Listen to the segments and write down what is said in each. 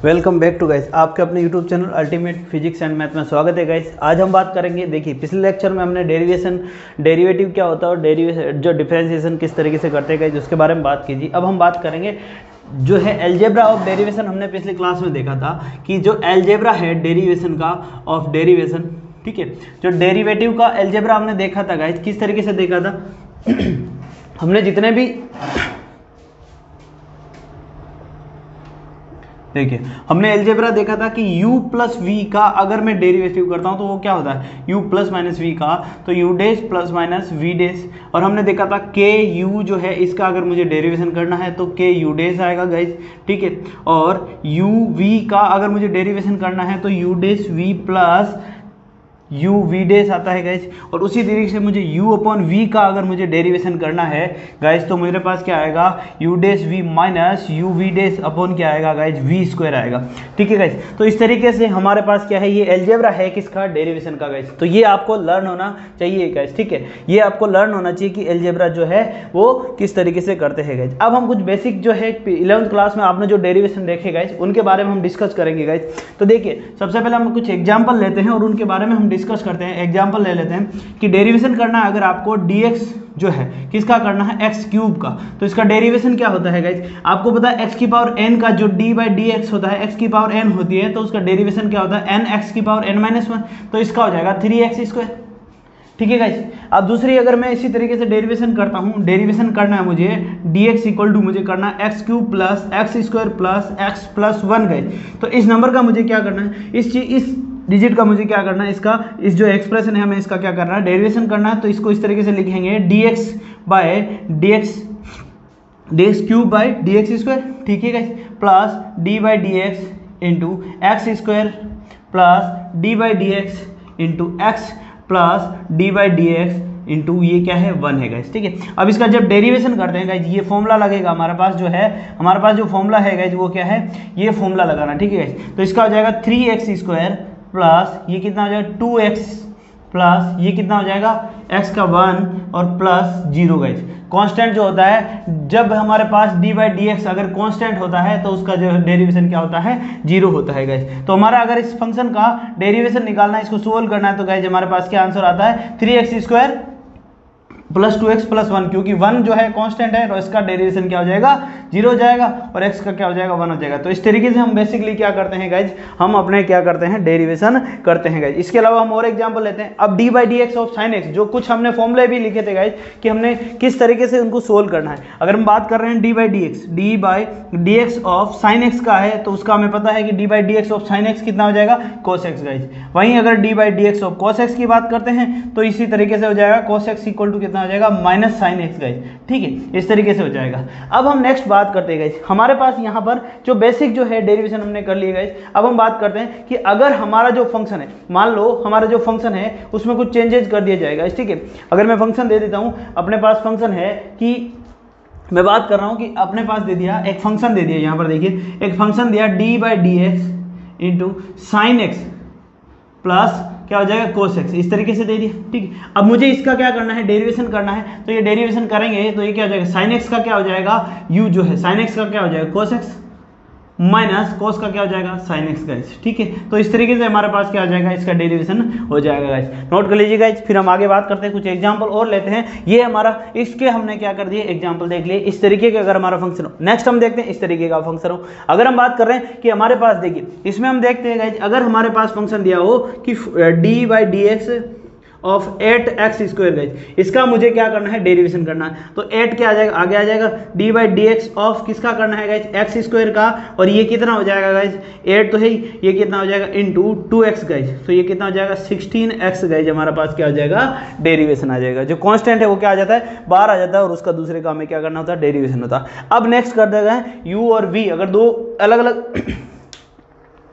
Welcome back to guys, आपके अपने YouTube channel ultimate physics and math में स्वागत है गाइस। आज हम बात करेंगे, देखिए पिछले लेक्चर में हमने डेरिवेटिव क्या होता है और डेरिवेशन जो डिफरेंशिएशन किस तरीके से करते हैं गाइस, उसके बारे में बात कीजिए। अब हम बात करेंगे जो है अलजेब्रा ऑफ डेरिवेशन। हमने पिछली क्लास में देखा था कि जो अलजेब्रा है डेरिवेशन का ऑफ डेरिवेशन, ठीक है, जो डेरिवेटिव का अलजेब्रा हमने देखा था गाइस, किस तरीके से देखा था हमने जितने भी देखिए हमने अलजेब्रा देखा था कि u प्लस वी का अगर मैं डेरिवेटिव करता हूं तो वो क्या होता है u प्लस माइनस वी का, तो u dash plus minus v dash. और हमने देखा था k u जो है इसका अगर मुझे डेरिवेशन करना है तो k u डैश आएगा गाइज, ठीक है। और u v का अगर मुझे डेरिवेशन करना है तो u dash v plus u v dash आता है गाइज। और उसी तरीके से मुझे u अपॉन v का अगर मुझे डेरिवेशन करना है गाइज तो मेरे पास क्या आएगा u dash v minus u v dash upon क्या आएगा गाइज v स्क्वायर आएगा, ठीक है गाइज। तो इस तरीके से हमारे पास क्या है, ये अलजेब्रा है किसका, डेरिवेशन का गाइज। तो ये आपको लर्न होना चाहिए गाइज, ठीक है, ये आपको लर्न होना चाहिए कि अलजेब्रा जो है वो किस तरीके से करते हैं गाइज। अब हम कुछ बेसिक जो है 11th क्लास में आपने जो डेरिवेशन देखे गाइज उनके बारे में हम डिस्कस करेंगे गाइज। तो देखिए सबसे पहले हम कुछ एग्जाम्पल लेते हैं और उनके बारे में हम डिस्कस करते हैं। एग्जांपल ले लेते हैं कि डेरिवेशन करना है अगर आपको dx जो है किसका करना है, x क्यूब का, तो इसका डेरिवेशन क्या होता है गाइज, आपको पता है x की पावर n का जो d बाई डी एक्स होता है, x की पावर n होती है, तो उसका डेरिवेशन क्या होता है n x की पावर n माइनस वन, तो इसका हो जाएगा 3x स्क्वायर, ठीक है गाइज। अब दूसरी अगर मैं इसी तरीके से डेरिवेशन करता हूँ, डेरिवेशन करना है मुझे dx इक्वल टू मुझे करना है x cube plus x square plus x plus one guys. तो इस नंबर का मुझे क्या करना है, इस डिजिट का मुझे क्या करना है, इसका इस जो एक्सप्रेशन है हमें इसका क्या करना है, डेरिवेशन करना है। तो इसको इस तरीके से लिखेंगे dx by dx cube by dx square, ठीक है guys, plus d by d x into x square plus d by d x into x plus d by d x into ये क्या है 1 है गाइस, ठीक है। अब इसका जब डेरिवेशन करते हैं गाइस, ये फॉर्मूला लगेगा हमारे पास जो है, हमारे पास जो फॉर्मूला है गाइस वो क्या है, ये फॉर्मूला लगाना, ठीक है गाइस। तो इसका हो जाएगा 3x स्क्वायर प्लस ये कितना हो जाएगा 2x प्लस ये कितना हो जाएगा x का 1 और प्लस 0 गाइज। कांस्टेंट जो होता है जब हमारे पास d बाई डी एक्स अगर कांस्टेंट होता है तो उसका जो डेरिवेशन क्या होता है, 0 होता है गाइज। तो हमारा अगर इस फंक्शन का डेरिवेशन निकालना है, इसको सोल्व करना है, तो गाइज हमारे पास क्या आंसर आता है 3x square plus 2x plus 1, क्योंकि 1 जो है कांस्टेंट है तो इसका डेरिवेशन क्या हो जाएगा 0 हो जाएगा और x का क्या हो जाएगा 1 हो जाएगा। तो इस तरीके से हम बेसिकली क्या करते हैं गाइज, हम अपने क्या करते हैं डेरिवेशन करते हैं गाइज। इसके अलावा हम और एग्जांपल लेते हैं। अब d by d x of sine x, जो कुछ हमने फॉर्मूले भी लिखे थे गाइज कि हमने किस तरीके से उनको सोल्व करना है। अगर हम बात कर रहे हैं d by d x of sine x का है तो उसका हमें पता है कि d by d x of sine x कितना हो जाएगा cos x गाइज। वहीं अगर d by d x of cos x की बात करते हैं तो इसी तरीके से हो जाएगा cos x इक्वल टू कितना हो जाएगा माइनस साइन एक्स गाइज, ठीक है, इस तरीके से हो जाएगा। अब हम नेक्स्ट बात करते हैं गाइज, हमारे पास यहाँ पर जो बेसिक जो है डेरिवेशन हमने कर लिया गाइज। अब हम बात करते हैं कि अगर हमारा जो फंक्शन है, मान लो हमारा जो फंक्शन है उसमें कुछ चेंजेस कर दिया जाएगा, ठीक है। अगर मैं फंक्शन दे देता हूँ, अपने पास फंक्शन है कि मैं बात कर रहा हूँ कि अपने पास दे दिया एक फंक्शन दे दिया, यहाँ पर देखिए एक फंक्शन दिया d by d x into sine x plus क्या हो जाएगा cos x, इस तरीके से दे दिया, ठीक है। अब मुझे इसका क्या करना है, डेरिवेशन करना है, तो ये डेरिवेशन करेंगे तो ये क्या हो जाएगा sin x का क्या हो जाएगा u जो है sin x का क्या हो जाएगा cos x माइनस cos का क्या हो जाएगा sin x गाइस, ठीक है। तो इस तरीके से हमारे पास क्या हो जाएगा, इसका डेरिवेशन हो जाएगा गाइस। नोट कर लीजिए गाइस। फिर हम आगे बात करते हैं, कुछ एग्जांपल और लेते हैं। ये हमारा इसके हमने क्या कर दिए, एग्जांपल देख लिए इस तरीके के अगर हमारा फंक्शन हो। नेक्स्ट हम देखते हैं इस तरीके का फंक्शन हो। अगर हम बात कर रहे हैं कि हमारे पास देखिए इसमें हम देखते हैं गाइस, अगर हमारे पास फंक्शन दिया हो कि d by d x of 8x square guys, इसका मुझे क्या करना है, डेरिवेशन करना है। तो 8 क्या आ जाएगा, आगे आ जाएगा d by d x of किसका करना है गाइज, x स्क्वायर का, और ये कितना हो जाएगा गाइज 8 तो है ही, ये कितना हो जाएगा इंटू 2x गाइज, तो ये कितना हो जाएगा 16x गाइज। हमारा पास क्या हो जाएगा, डेरिवेशन आ जाएगा। जो कांस्टेंट है वो क्या आ जाता है, बाहर आ जाता है और उसका दूसरे का हमें क्या करना होता है, डेरिवेशन होता है। अब नेक्स्ट कर देगा है u और v, अगर दो अलग अलग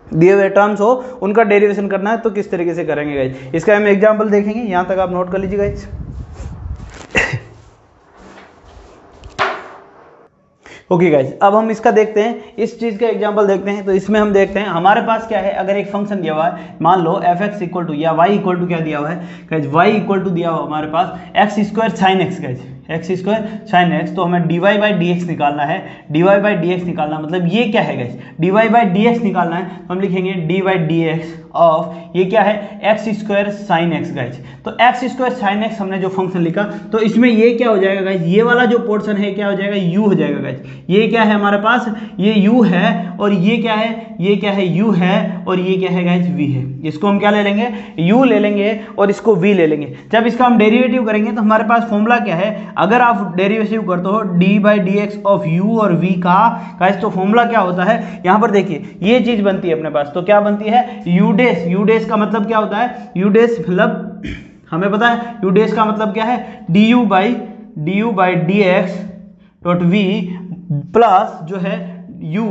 दिए हुए टर्म्स हो उनका डेरिवेशन करना है तो किस तरीके से करेंगे गाइज, इसका हम एग्जांपल देखेंगे। यहां तक आप नोट कर लीजिए गाइज। ओके गाइज, अब हम इसका देखते हैं, इस चीज़ का एग्जांपल देखते हैं। तो इसमें हम देखते हैं हमारे पास क्या है, अगर एक फंक्शन दिया हुआ है, मान लो एफ एक्स इक्वल टू या वाई इक्वल टू क्या दिया हुआ है गाइज, वाई इक्वल टू दिया हुआ हमारे पास x square sine x guys, x square sine x. तो हमें d y by d x निकालना है, d y by d x निकालना मतलब ये क्या है guys, d y by d x निकालना है। तो हम लिखेंगे d by d x of ये क्या है, x square sine x guys. तो एक्स स्क्वायर साइन एक्स हमने जो फंक्शन लिखा, तो इसमें ये क्या हो जाएगा गाइज, ये वाला जो पोर्शन है क्या हो जाएगा, यू हो जाएगा गाइज। ये क्या है हमारे पास, ये u है, और ये क्या है, ये क्या है, u है, और ये क्या है गाइस, v है। इसको हम क्या ले लेंगे, u ले लेंगे और इसको v ले लेंगे। जब इसका हम डेरिवेटिव करेंगे तो हमारे पास फॉर्मूला क्या है, अगर आप डेरिवेटिव करते हो d by d x of u और v का गाइस, तो फॉर्मूला क्या होता है, यहाँ पर देखिए ये चीज बनती है अपने पास। तो क्या बनती है, u डेस, u डेस का मतलब क्या होता है, u डेस मतलब हमें पता है u डेस का मतलब क्या है, du by d x dot v plus जो है u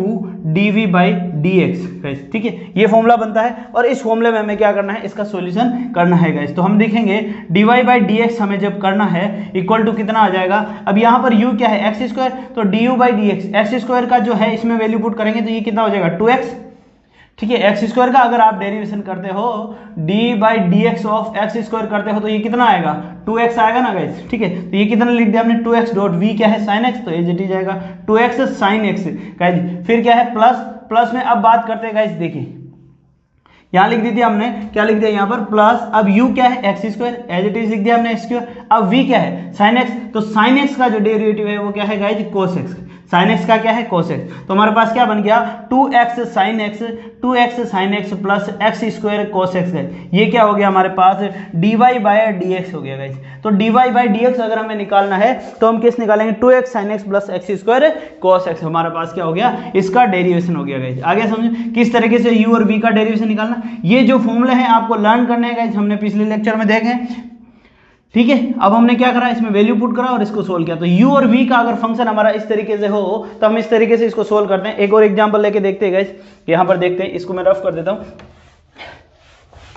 dv by d x. ठीक है, ये फॉर्मूला बनता है, और इस फॉर्मूले में हमें क्या करना है, इसका सॉल्यूशन करना है गाइस। तो हम देखेंगे dy बाई डी एक्स हमें जब करना है इक्वल टू कितना आ जाएगा, अब यहाँ पर u क्या है, एक्स स्क्वायर, तो du by d x, x square का जो है इसमें वैल्यू पुट करेंगे तो ये कितना हो जाएगा, 2x। ठीक है, एक्स स्क्वायर का अगर आप डेरिवेशन करते हो, D by d x of x square करते हो तो ये कितना आएगा, 2x आएगा ना गाइस। ठीक है, तो ये कितना लिख दिया हमने, 2x डॉट v क्या है, साइन x, तो ये जटी जाएगा 2x साइन x गाइस। फिर क्या है, प्लस, प्लस में अब बात करते हैं गाइस, देखिए यहाँ लिख दी थी हमने, क्या लिख दिया यहाँ पर प्लस, अब u क्या है, x square, as it is लिख दिया हमने स्क्वायर। अब v क्या है, साइन x, तो साइन x का जो डेरिवेटिव है वो क्या है guys, cos x। Sine x का क्या है, कोस x। तो हमारे पास क्या बन गया, 2x sine x, 2x sine x plus x square cos x है। ये क्या हो गया हमारे पास, dy बाई डी एक्स हो गया गाइस। तो dy बाई डी एक्स अगर हमें निकालना है तो हम किस निकालेंगे, 2x sine x plus x square cos x। हमारे पास क्या हो गया, इसका डेरिवेशन हो गया गाइस। आगे समझो किस तरीके से u और v का डेरिवेशन निकालना। ये जो फॉर्मूले हैं आपको लर्न करने हैं गाइस, हमने पिछले लेक्चर में देखे। ठीक है, अब हमने क्या करा, इसमें वैल्यू पुट करा और इसको सोल्व किया। तो u और v का अगर फंक्शन हमारा इस तरीके से हो तो हम इस तरीके से इसको सोल्व करते हैं। एक और एग्जांपल लेके देखते हैं गाइस, यहाँ पर देखते हैं, इसको मैं रफ कर देता हूँ।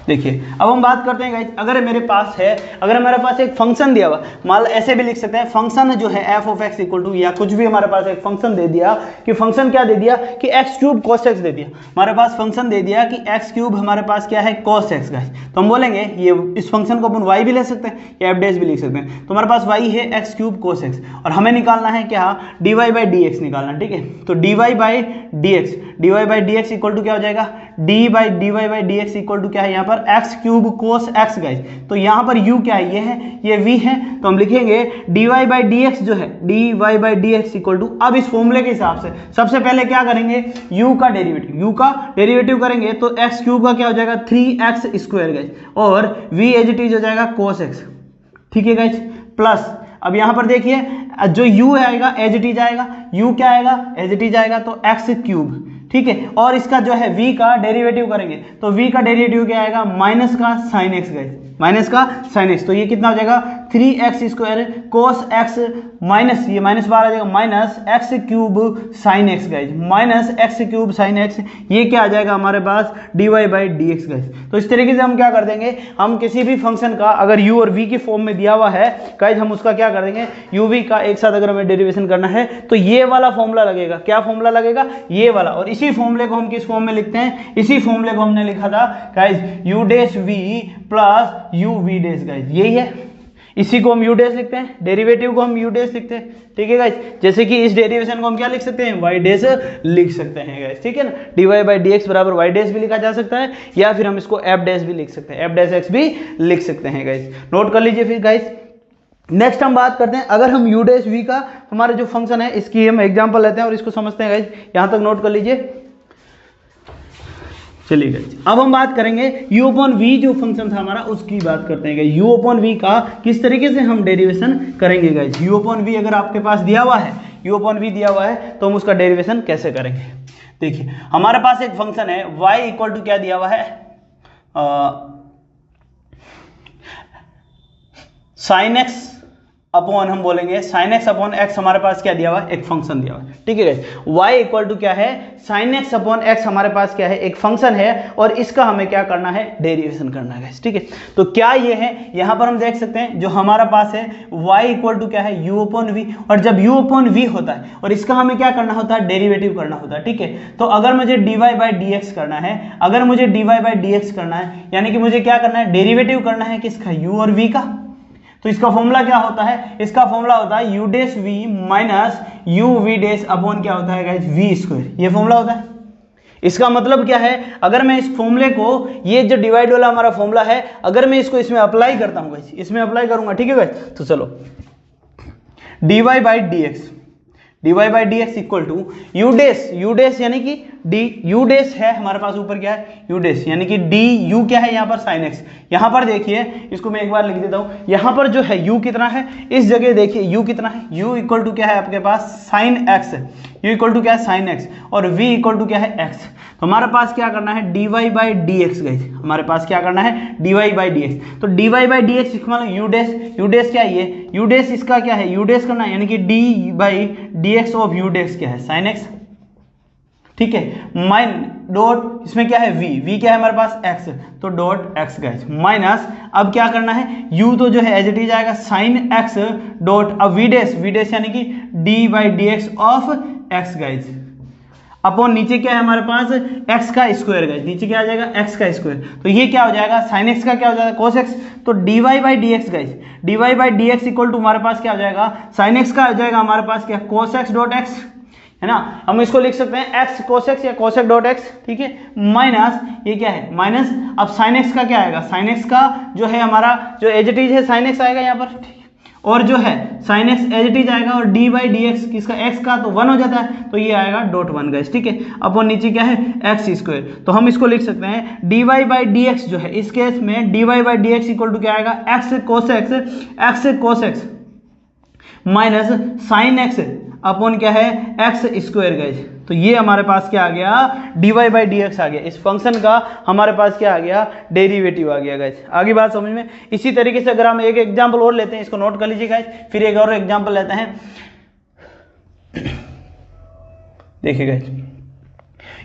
देखिए अब हम बात करते हैं गाइस, अगर मेरे पास है, अगर हमारे पास एक फंक्शन दिया हुआ, मान ऐसे भी लिख सकते हैं, फंक्शन जो है f of x equal to, या कुछ भी हमारे पास एक फंक्शन दे दिया कि फंक्शन क्या दे दिया कि एक्स क्यूब कॉस एक्स दे दिया। हमारे पास फंक्शन दे दिया कि एक्स क्यूब हमारे पास क्या है, कॉस एक्स गाइस। तो हम बोलेंगे ये इस फंक्शन को अपन वाई भी ले सकते हैं या एफ डैश भी लिख सकते हैं। तो हमारे पास वाई है एक्स क्यूब कॉस एक्स, और हमें निकालना है क्या, d y by d x निकालना। ठीक है, तो d y by d x, d y by d x equal to क्या हो जाएगा, d y by d x equal to क्या है यहाँ पर, x cube cos x guys. तो यहाँ पर u क्या है, ये है, ये v है। तो हम लिखेंगे dy बाई डी एक्स जो है, dy by d x equal to, अब इस फॉर्मूले के हिसाब से सबसे पहले क्या करेंगे, u का डेरिवेटिव करेंगे तो एक्स क्यूब का क्या हो जाएगा, 3x स्क्वायर गाइस, और v एज इट इज हो जाएगा कोस x। ठीक है गाइस, प्लस अब यहाँ पर देखिए जो u आएगा एज इट इज आएगा, u क्या आएगा, एज इट इज आएगा, तो एक्स क्यूब। ठीक है, और इसका जो है v का डेरिवेटिव करेंगे तो v का डेरिवेटिव क्या आएगा, माइनस का साइन एक्स गाइस, माइनस का साइन एक्स। तो ये कितना हो जाएगा, 3x square cos x minus, ये माइनस बाहर आ जाएगा, minus x cube sine x guys, minus x cube sine x. ये क्या आ जाएगा हमारे पास, d y by d x guys. तो इस तरीके से हम क्या कर देंगे, हम किसी भी फंक्शन का अगर u और v की फॉर्म में दिया हुआ है गाइस, हम उसका क्या कर देंगे, uv का एक साथ अगर हमें डेरिवेशन करना है तो ये वाला फॉर्मूला लगेगा। क्या फॉर्मूला लगेगा, ये वाला। और इसी फॉर्मूले को हम किस फॉर्म में लिखते हैं, इसी फॉर्मूले को हमने लिखा था guys, u dash v plus u v dash guys, यही है। इसी को हम u डैश लिखते हैं, डेरिवेटिव को हम u डैश लिखते हैं। ठीक है गाइस, जैसे कि इस डेरिवेशन को हम क्या लिख सकते हैं, y डैश लिख सकते हैं गाइस। ठीक है ना, dy बाई डी एक्स बराबर y डैश भी लिखा जा सकता है, या फिर हम इसको f डैश भी लिख सकते हैं, f डैश x भी लिख सकते हैं गाइस। नोट कर लीजिए फिर गाइस। नेक्स्ट हम बात करते हैं, अगर हम u डैश v का हमारा जो फंक्शन है, इसकी हम एग्जांपल लेते हैं और इसको समझते हैं गाइस। यहां तक नोट कर लीजिए। चलिए गाइस, अब हम बात करेंगे u अपॉन v जो फंक्शन था हमारा, उसकी बात करते हैं गाइस। u अपॉन v का किस तरीके से हम डेरिवेशन करेंगे गाइस। u अपॉन v अगर आपके पास दिया हुआ है, u अपॉन v दिया हुआ है तो हम उसका डेरिवेशन कैसे करेंगे। देखिए हमारे पास एक फंक्शन है y इक्वल टू क्या दिया हुआ है, साइन एक्स अपॉन हम बोलेंगे sin x अपॉन x हमारे पास क्या दिया हुआ है, एक फंक्शन दिया हुआ है। ठीक है गाइस, y इक्वल टू क्या है, sin x अपॉन x हमारे पास क्या है, एक फंक्शन है और इसका हमें क्या करना है, डेरिवेशन करना है गाइस। ठीक है, तो क्या ये है, यहाँ पर हम देख सकते हैं जो हमारा पास है y इक्वल टू क्या है, u अपॉन v, और जब u अपॉन v होता है और इसका हमें क्या करना होता है, डेरिवेटिव करना होता है। ठीक है, तो अगर मुझे dy बाई dx करना है, अगर मुझे dy बाई dx करना है, यानी कि मुझे क्या करना है, डेरिवेटिव करना है किसका, u और v का। तो इसका फॉर्मूला क्या होता है, इसका फॉर्मूला होता है u dash v minus u v dash upon क्या होता है गाइस, v स्क्वायर, ये फॉर्मूला होता है। इसका मतलब क्या है, अगर मैं इस फॉर्मूले को, ये जो डिवाइड वाला हमारा फॉर्मूला है, अगर मैं इसको इसमें अप्लाई करता हूं गाइस, इसमें अप्लाई करूंगा, ठीक है गाइस, तो चलो dy by dx equal to u dash यानी कि u डैश है हमारे पास, ऊपर क्या है, u डैश यानी कि du क्या है यहाँ पर sin x। यहाँ पर देखिए, इसको मैं एक बार लिख देता हूँ, यहाँ पर जो है u कितना है, इस जगह देखिए u कितना है, u इक्वल टू क्या है आपके पास sin x, u equal to क्या है sin x, और v इक्वल टू क्या है x। तो हमारे पास क्या करना है, dy बाई dx गाइस, हमारे पास क्या करना है, dy बाई dx। तो dy बाई dx मतलब u डैश क्या है, ये u डैश इसका क्या है, u डैश करना है, यानी कि d by dx of u dash क्या है, sin x। ठीक है, माइन डॉट इसमें क्या है, v क्या है हमारे पास x, तो डॉट x गाइस माइनस, अब क्या करना है, u तो जो है एज इट इज आएगा sin x डॉट, अब v डैश यानी कि d by dx of x guys, upon नीचे क्या है हमारे पास, x का स्क्वायर गाइस, नीचे क्या आ जाएगा, x का स्क्वायर। तो ये क्या हो जाएगा, sin x का क्या हो जाएगा, cos x। तो dy by dx guys, dy by dx equal to हमारे पास क्या हो जाएगा, sin x का हो जाएगा हमारे पास क्या, cos x डॉट x, है ना। हम इसको लिख सकते हैं x cos x या cos x डॉट x, ठीक है, माइनस ये क्या है, माइनस, अब sin x का क्या आएगा, sin x का जो है हमारा जो एज इट इज है sin x आएगा यहाँ पर, ठीक है, और जो है sin x as it is आएगा, और d बाई डी एक्स किसका, x का, तो 1 हो जाता है, तो ये आएगा डॉट 1 गाइस। ठीक है, अपॉन नीचे क्या है, x स्क्वायर। तो हम इसको लिख सकते हैं dy बाई डी एक्स जो है, इस केस में dy by d x equal to क्या आएगा, x cos x minus sine x upon क्या है, x स्क्वायर गाइस। तो ये हमारे पास क्या आ गया, dy बाई डी एक्स आ गया, इस फंक्शन का हमारे पास क्या आ गया, डेरिवेटिव आ गया गाइस। आगे बात समझ में। इसी तरीके से अगर हम एक एग्जांपल और लेते हैं, इसको नोट कर लीजिए गाइस, फिर एक और एग्जांपल लेते हैं। देखिए गाइस,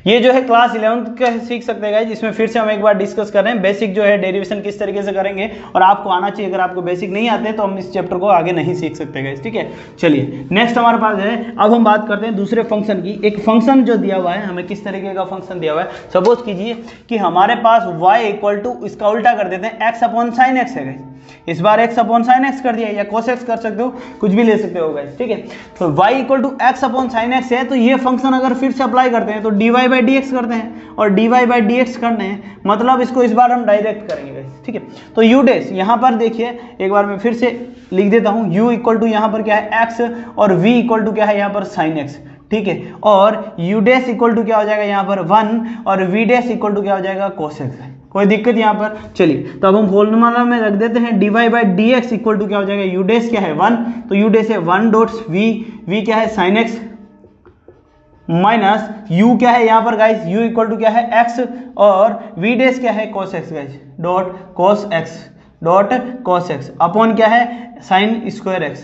ये जो है क्लास 11 का सीख सकते हैं गाइस, जिसमें फिर से हम एक बार डिस्कस कर रहे हैं बेसिक जो है डेरिवेशन किस तरीके से करेंगे, और आपको आना चाहिए। अगर आपको बेसिक नहीं आते तो हम इस चैप्टर को आगे नहीं सीख सकते गाइस। ठीक है, चलिए नेक्स्ट हमारे पास है, अब हम बात करते हैं दूसरे फंक्शन की। एक फंक्शन जो दिया हुआ है हमें, किस तरीके का फंक्शन दिया हुआ है, सपोज कीजिए कि हमारे पास y इक्वल टू, इसका उल्टा कर देते हैं, x अपॉन साइन एक्स है गाइस। इस बार x अपॉन साइन एक्स कर दिया, या cos x कर सकते हो, कुछ भी ले सकते हो गाइस। ठीक है, तो y equal to x upon sine x है, तो ये फंक्शन अगर फिर से अप्लाई करते हैं तो dy बाई डी एक्स करते हैं, और dy बाई डी एक्स करते हैं, मतलब इसको इस बार हम डायरेक्ट करेंगे गाइस। ठीक है, तो u डैश यहाँ पर देखिए, एक बार मैं फिर से लिख देता हूँ, u इक्वल टू यहाँ पर क्या है x, और v इक्वल टू क्या है यहाँ पर साइन x। ठीक है, और u डैश इक्वल टू क्या हो जाएगा यहाँ पर 1, और v डैश इक्वल टू क्या हो जाएगा, cos x। कोई दिक्कत यहाँ पर। चलिए, तो अब हम फॉर्मूला में रख देते हैं, dy by d x equal to क्या हो जाएगा, u डैश क्या है 1, तो u डैश है 1 डॉट v क्या है sin x, माइनस u क्या है यहाँ पर गाइस, u इक्वल टू क्या है x, और v डैश क्या है cos x guys, dot cos x upon क्या है, sin स्क्वायर x।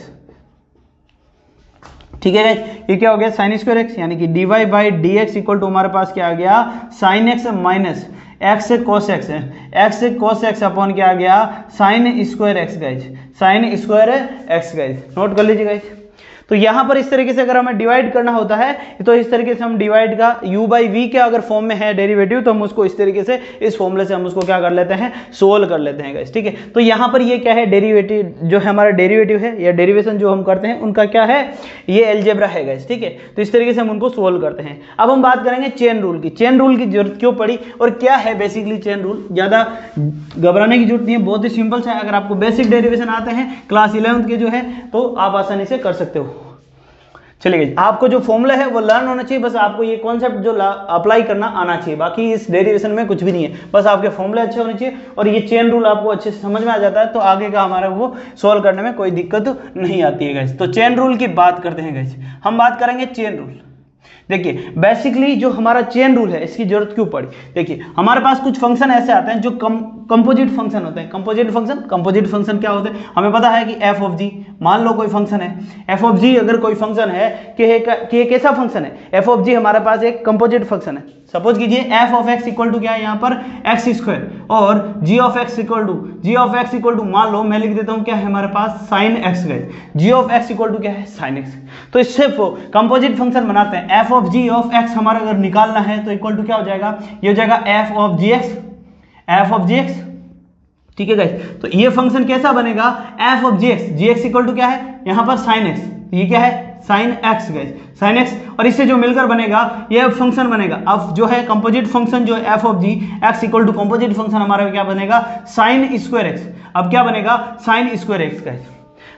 ठीक है गाइस, ये क्या हो गया, sin स्क्वायर x, यानी कि dy by d x equal to हमारे पास क्या आ गया, sin x minus x cos x है, x cos x अपॉन क्या आ गया, sin square x guys, sin square x guys, note कर लीजिए गाइस। तो यहाँ पर इस तरीके से अगर हमें डिवाइड करना होता है, तो इस तरीके से हम डिवाइड का u बाई वी के अगर फॉर्म में है डेरिवेटिव, तो हम उसको इस तरीके से, इस फॉर्मूले से हम उसको क्या कर लेते हैं, सोल्व कर लेते हैं गाइस। ठीक है, तो यहाँ पर ये क्या है, डेरिवेटिव जो है हमारा डेरिवेटिव है, या डेरिवेशन जो हम करते हैं उनका क्या है, ये अलजेब्रा है गाइस। ठीक है, तो इस तरीके से हम उनको सोल्व करते हैं। अब हम बात करेंगे चेन रूल की। चेन रूल की जरूरत क्यों पड़ी और क्या है बेसिकली चेन रूल, ज़्यादा घबराने की जरूरत नहीं है, बहुत ही सिंपल सा है। अगर आपको बेसिक डेरिवेशन आते हैं क्लास 11 के जो है, तो आप आसानी से कर सकते हो। चलिए, आपको जो फॉर्मूला है वो लर्न होना चाहिए, बस आपको ये कॉन्सेप्ट जो अप्लाई करना आना चाहिए, बाकी इस डेरिवेशन में कुछ भी नहीं है, बस आपके फॉर्मूले अच्छे होने चाहिए और ये चेन रूल आपको अच्छे से समझ में आ जाता है, तो आगे का हमारा वो सॉल्व करने में कोई दिक्कत नहीं आती है गाइस। तो चेन रूल की बात करते हैं गाइस, हम बात करेंगे चेन रूल। देखिए, बेसिकली जो हमारा चेन रूल है इसकी जरूरत क्यों पड़ी, देखिए हमारे पास कुछ फंक्शन ऐसे आते हैं जो कंपोजिट फंक्शन होते हैं। कंपोजिट फंक्शन क्या होते हैं, हमें पता है कि f ऑफ जी मान लो कोई फंक्शन है एफ ऑफ जी, अगर कोई फंक्शन है कि एक कैसा फंक्शन है एफ ऑफ जी, हमारे पास एक कंपोजिट फंक्शन है। सपोज कीजिए f of x equal to क्या है यहाँ पर एक्स स्क्वायर, और g of x equal to मान लो मैं लिख देता हूँ क्या है हमारे पास साइन एक्स गए, जी ऑफ एक्स इक्वल टू क्या है साइन एक्स। तो इससे कंपोजिट फंक्शन बनाते हैं, f of g of x हमारा अगर निकालना है तो इक्वल टू क्या हो जाएगा, ये हो जाएगा एफ ऑफ जी एक्स, ठीक है गाइस। तो ये फंक्शन कैसा बनेगा, f of g x equal to क्या है यहाँ पर साइन एक्स, ये क्या है sine x guys, sine x, और इससे जो मिलकर बनेगा ये फंक्शन बनेगा। अब जो है कंपोजिट फंक्शन जो है f of g x equal to composite function हमारा क्या बनेगा साइन स्क्वायर एक्स। अब क्या बनेगा साइन स्क्वायर एक्स गाइस,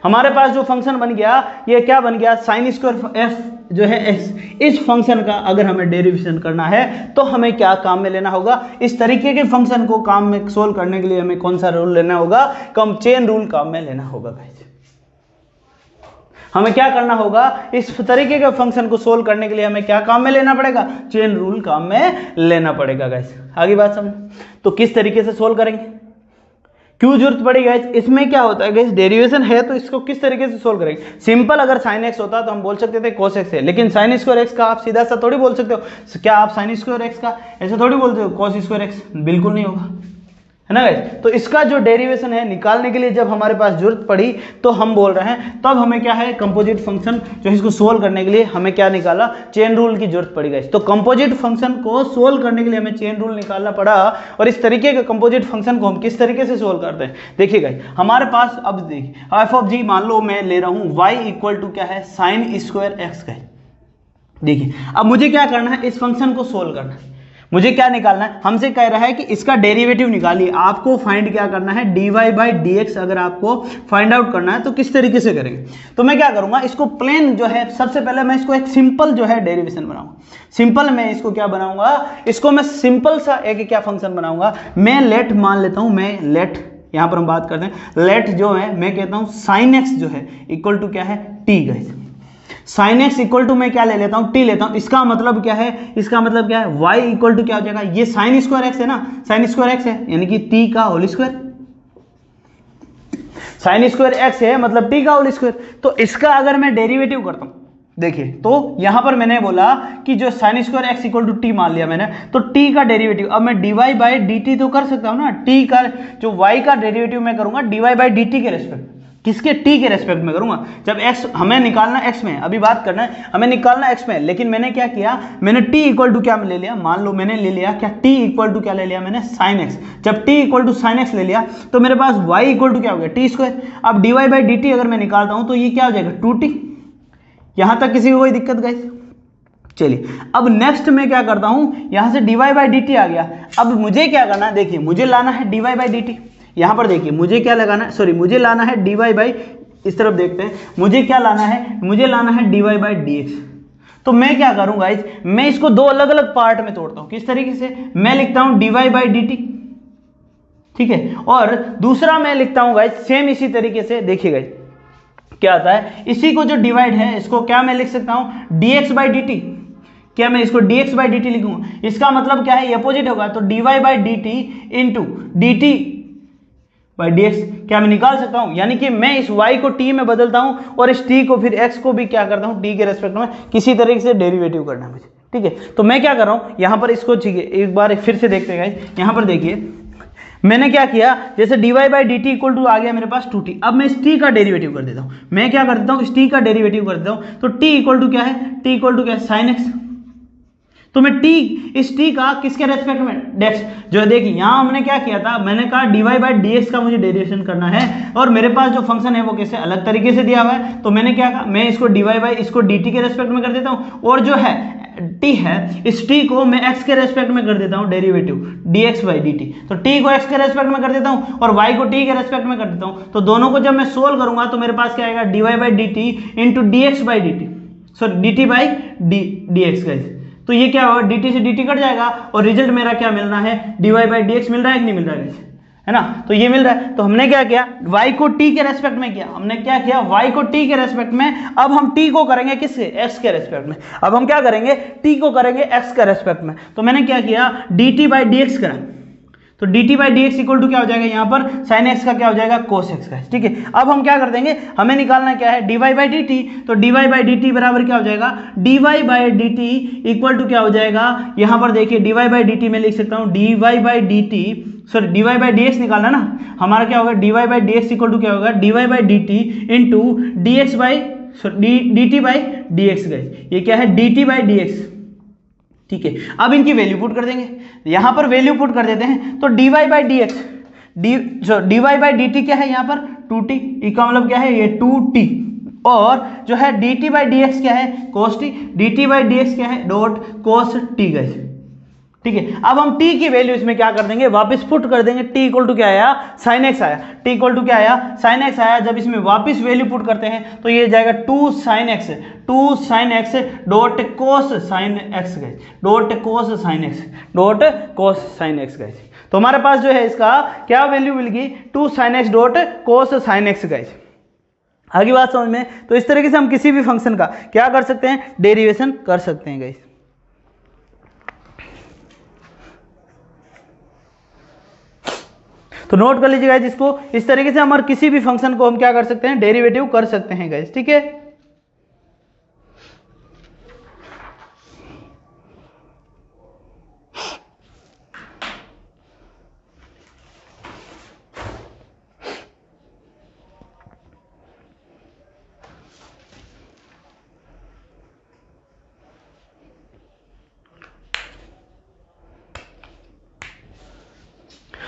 हमारे पास जो फंक्शन बन गया ये क्या बन गया साइन स्क्वायर एफ जो है एक्स। इस फंक्शन का अगर हमें डेरिवेशन करना है तो हमें क्या काम में लेना होगा, इस तरीके के फंक्शन को काम में सोल्व करने के लिए हमें कौन सा रूल लेना होगा, चेन रूल काम में लेना होगा गाइस। हमें क्या करना होगा, इस तरीके के फंक्शन को सोल्व करने के लिए हमें क्या काम में लेना पड़ेगा, चेन रूल काम में लेना पड़ेगा गाइस। आगे बात समझ, तो किस तरीके से सोल्व करेंगे, क्यों जरूरत पड़ी गाइस, इसमें क्या होता है गाइस डेरिवेशन है तो इसको किस तरीके से सोल्व करेंगे। सिंपल अगर साइन एक्स होता तो हम बोल सकते थे कोस एक्स है, लेकिन साइन स्क्वायर एक्स का आप सीधा सा थोड़ी बोल सकते हो, क्या आप साइन स्क्वायर एक्स का ऐसे थोड़ी बोलते हो कोस स्क्वायर एक्स, बिल्कुल नहीं होगा, है ना गाइस। तो इसका जो डेरिवेशन है निकालने के लिए जब हमारे पास जरूरत पड़ी तो हम बोल रहे हैं तब हमें क्या है कंपोजिट फंक्शन जो इसको सोल्व करने के लिए हमें क्या निकाला, चेन रूल की जरूरत पड़ी गाइस। तो कंपोजिट फंक्शन को सोल्व करने के लिए हमें चेन रूल निकालना पड़ा, और इस तरीके के कंपोजिट फंक्शन को हम किस तरीके से सोल्व करते हैं देखिए गाइस। हमारे पास अब देखिए एफ ऑफ जी मान लो मैं ले रहा हूं y इक्वल टू क्या है साइन स्क्वायर एक्स का। देखिए अब मुझे क्या करना है, इस फंक्शन को सोल्व करना है, मुझे क्या निकालना है, हमसे कह रहा है कि इसका डेरिवेटिव निकालिए। आपको फाइंड क्या करना है, dy बाई डी एक्स अगर आपको फाइंड आउट करना है तो किस तरीके से करेंगे। तो मैं क्या करूंगा, इसको प्लेन जो है सबसे पहले मैं इसको एक सिंपल जो है डेरिवेशन बनाऊंगा। सिंपल मैं इसको क्या बनाऊंगा, इसको मैं सिंपल सा एक क्या फंक्शन बनाऊंगा, मैं लेट मान लेता हूं, मैं लेट यहां पर हम बात करते हैं, लेट जो है मैं कहता हूं साइन एक्स जो है इक्वल टू क्या है t guys. Sine x equal to मैं क्या ले लेता हूं, टी लेता हूं। इसका मतलब क्या है, इसका मतलब क्या है, y इक्वल टू क्या हो जाएगा, ये साइन स्क्वायर एक्स है ना, साइन स्क्वायर एक्स है यानी कि t का whole square, sine square x है मतलब t का होल स्क्वायर। तो इसका अगर मैं डेरिवेटिव करता हूं, देखिए तो यहां पर मैंने बोला कि जो sine square x equal to t मान लिया मैंने, तो t का डेरिवेटिव अब मैं dy बाई डी टी तो कर सकता हूं ना, t का जो y का डेरिवेटिव मैं करूंगा dy बाई डी टी के रेस्पेक्ट, किसके t के रेस्पेक्ट में करूंगा। जब x हमें निकालना x में, अभी बात करना है हमें निकालना x में, लेकिन मैंने क्या किया, मैंने t इक्वल टू क्या ले लिया, मान लो मैंने ले लिया क्या t इक्वल टू क्या ले लिया मैंने साइन x। जब t equal to sine x ले लिया तो मेरे पास y इक्वल टू क्या हो गया टी स्क्वायर। अब dy बाई डी टी अगर मैं निकालता हूं तो ये क्या हो जाएगा 2t। यहां तक किसी को कोई दिक्कत गाइस। चलिए अब नेक्स्ट मैं क्या करता हूं, यहां से dy बाई डी टी आ गया। अब मुझे क्या करना है, देखिए मुझे लाना है dy बाई डी टी, यहां पर देखिए मुझे क्या लगाना है, सॉरी मुझे लाना है dy बाई, इस तरफ देखते हैं, मुझे क्या लाना है, मुझे लाना है dy बाई डी एक्स। तो मैं क्या करूंगा गाइस, मैं इसको दो अलग अलग पार्ट में तोड़ता हूं। किस तरीके से, मैं लिखता हूं dy बाई डी टी, ठीक है, और दूसरा मैं लिखता हूं गाइस सेम इसी तरीके से। देखिए गाइस क्या आता है, इसी को जो डिवाइड है इसको क्या मैं लिख सकता हूं dx बाई डी टी। क्या मैं इसको dx बाई डी टी लिखूंगा, इसका मतलब क्या है, ये अपोजिट होगा, तो dy by D t into d t by d x क्या मैं निकाल सकता हूं। यानी कि मैं इस y को t में बदलता हूं और इस t को फिर x को भी क्या करता हूं t के रेस्पेक्ट में किसी तरीके से डेरिवेटिव करना है मुझे, ठीक है। तो मैं क्या कर रहा हूं यहां पर इसको, ठीक है एक बार फिर से देखते हैं गाइस। यहां पर देखिए मैंने क्या किया, जैसे dy by D T equal to आ गया मेरे पास 2t। अब मैं इस t का डेरिवेटिव कर देता हूं, मैं क्या कर देता हूं, इस t का डेरिवेटिव कर देता हूं। तो t इक्वल टू क्या है, t इक्वल टू क्या है साइन x। तो मैं t, इस t का किसके रेस्पेक्ट में, डेक्स जो है, देखिए यहां हमने क्या किया था, मैंने कहा dy बाई डी एक्स का मुझे डेरिवेशन करना है, और मेरे पास जो फंक्शन है वो कैसे अलग तरीके से दिया हुआ है। तो मैंने क्या कहा, मैं इसको dy बाई इसको dt के रेस्पेक्ट में कर देता हूं, और जो है t है इस t को मैं x के रेस्पेक्ट में कर देता हूं डेरिवेटिव dx बाई dt। तो t को x के रेस्पेक्ट में कर देता हूं और y को t के रेस्पेक्ट में कर देता हूं। तो दोनों को जब मैं सोल्व करूंगा तो मेरे पास क्या आएगा, dy by dt into dx by dt, sorry dt by dx guys. तो ये क्या होगा, dt से dt कट जाएगा और रिजल्ट मेरा क्या मिलना है, dy बाई dx मिल रहा है कि नहीं मिल रहा है, है ना। तो ये मिल रहा है। तो हमने क्या किया, y को t के रेस्पेक्ट में किया, हमने क्या किया y को t के रेस्पेक्ट में। अब हम t को करेंगे किसके, x के रेस्पेक्ट में। अब हम क्या करेंगे, t को करेंगे x के रेस्पेक्ट में। तो मैंने क्या किया, dt बाई dx करा, तो dt by d x equal to क्या हो जाएगा यहाँ पर साइन एक्स का क्या हो जाएगा cos x का। ठीक है, अब हम क्या कर देंगे, हमें निकालना क्या है dy बाई डी टी, तो dy बाई डी टी बराबर क्या हो जाएगा dy by D T equal to क्या हो जाएगा, यहाँ पर देखिए dy बाई डी टी में लिख सकता हूँ dy by D t, sorry dy by d x निकालना ना, हमारा क्या होगा dy by d x equal to क्या होगा dy by D t into d x by D t by d x गए, ये क्या है dt बाई डी एक्स। ठीक है, अब इनकी वैल्यू पुट कर देंगे, यहां पर वैल्यू पुट कर देते हैं, तो dy by d x dy by D t क्या है यहाँ पर 2t, इसका मतलब क्या है ये 2t, और जो है dt बाई डी एक्स क्या है cos t, dt by d x क्या है डॉट cos t गए। ठीक है, अब हम t की वैल्यू इसमें क्या कर देंगे वापस पुट कर देंगे, t इक्वल टू क्या आया sin x आया, t इक्वल टू क्या आया sin x आया, जब इसमें वापस वैल्यू पुट करते हैं तो ये जाएगा 2 sin x dot cos sin x गए, dot cos sin x dot cos sin x गए। तो हमारे पास जो है इसका क्या वैल्यू मिल गई 2 sin x dot cos sin x गए। आगे बात समझ में, तो इस तरीके से हम किसी भी फंक्शन का क्या कर सकते हैं डेरिवेशन कर सकते हैं गाइस। तो नोट कर लीजिएगा जिसको, इस तरीके से हमारे किसी भी फंक्शन को हम क्या कर सकते हैं डेरिवेटिव कर सकते हैं गाइस। ठीक है,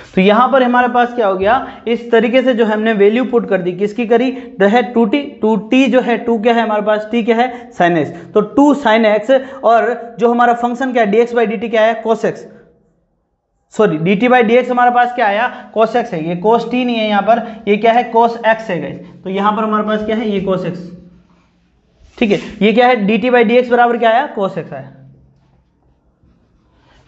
तो यहां पर हमारे पास क्या हो गया, इस तरीके से जो हमने वैल्यू पुट कर दी, किसकी करी, जो है 2t जो है 2 क्या है हमारे पास t क्या है sin x, तो 2 sin x, और जो हमारा फंक्शन क्या है dx बाई dt क्या है cos x, sorry dt by dx हमारे पास क्या आया cos x है, ये cos t नहीं है यहाँ पर, ये क्या है cos x है गाइस, तो यहाँ पर हमारे पास क्या है ये cos x। ठीक है, ये क्या है dt बाई dx बराबर क्या आया cos x आया।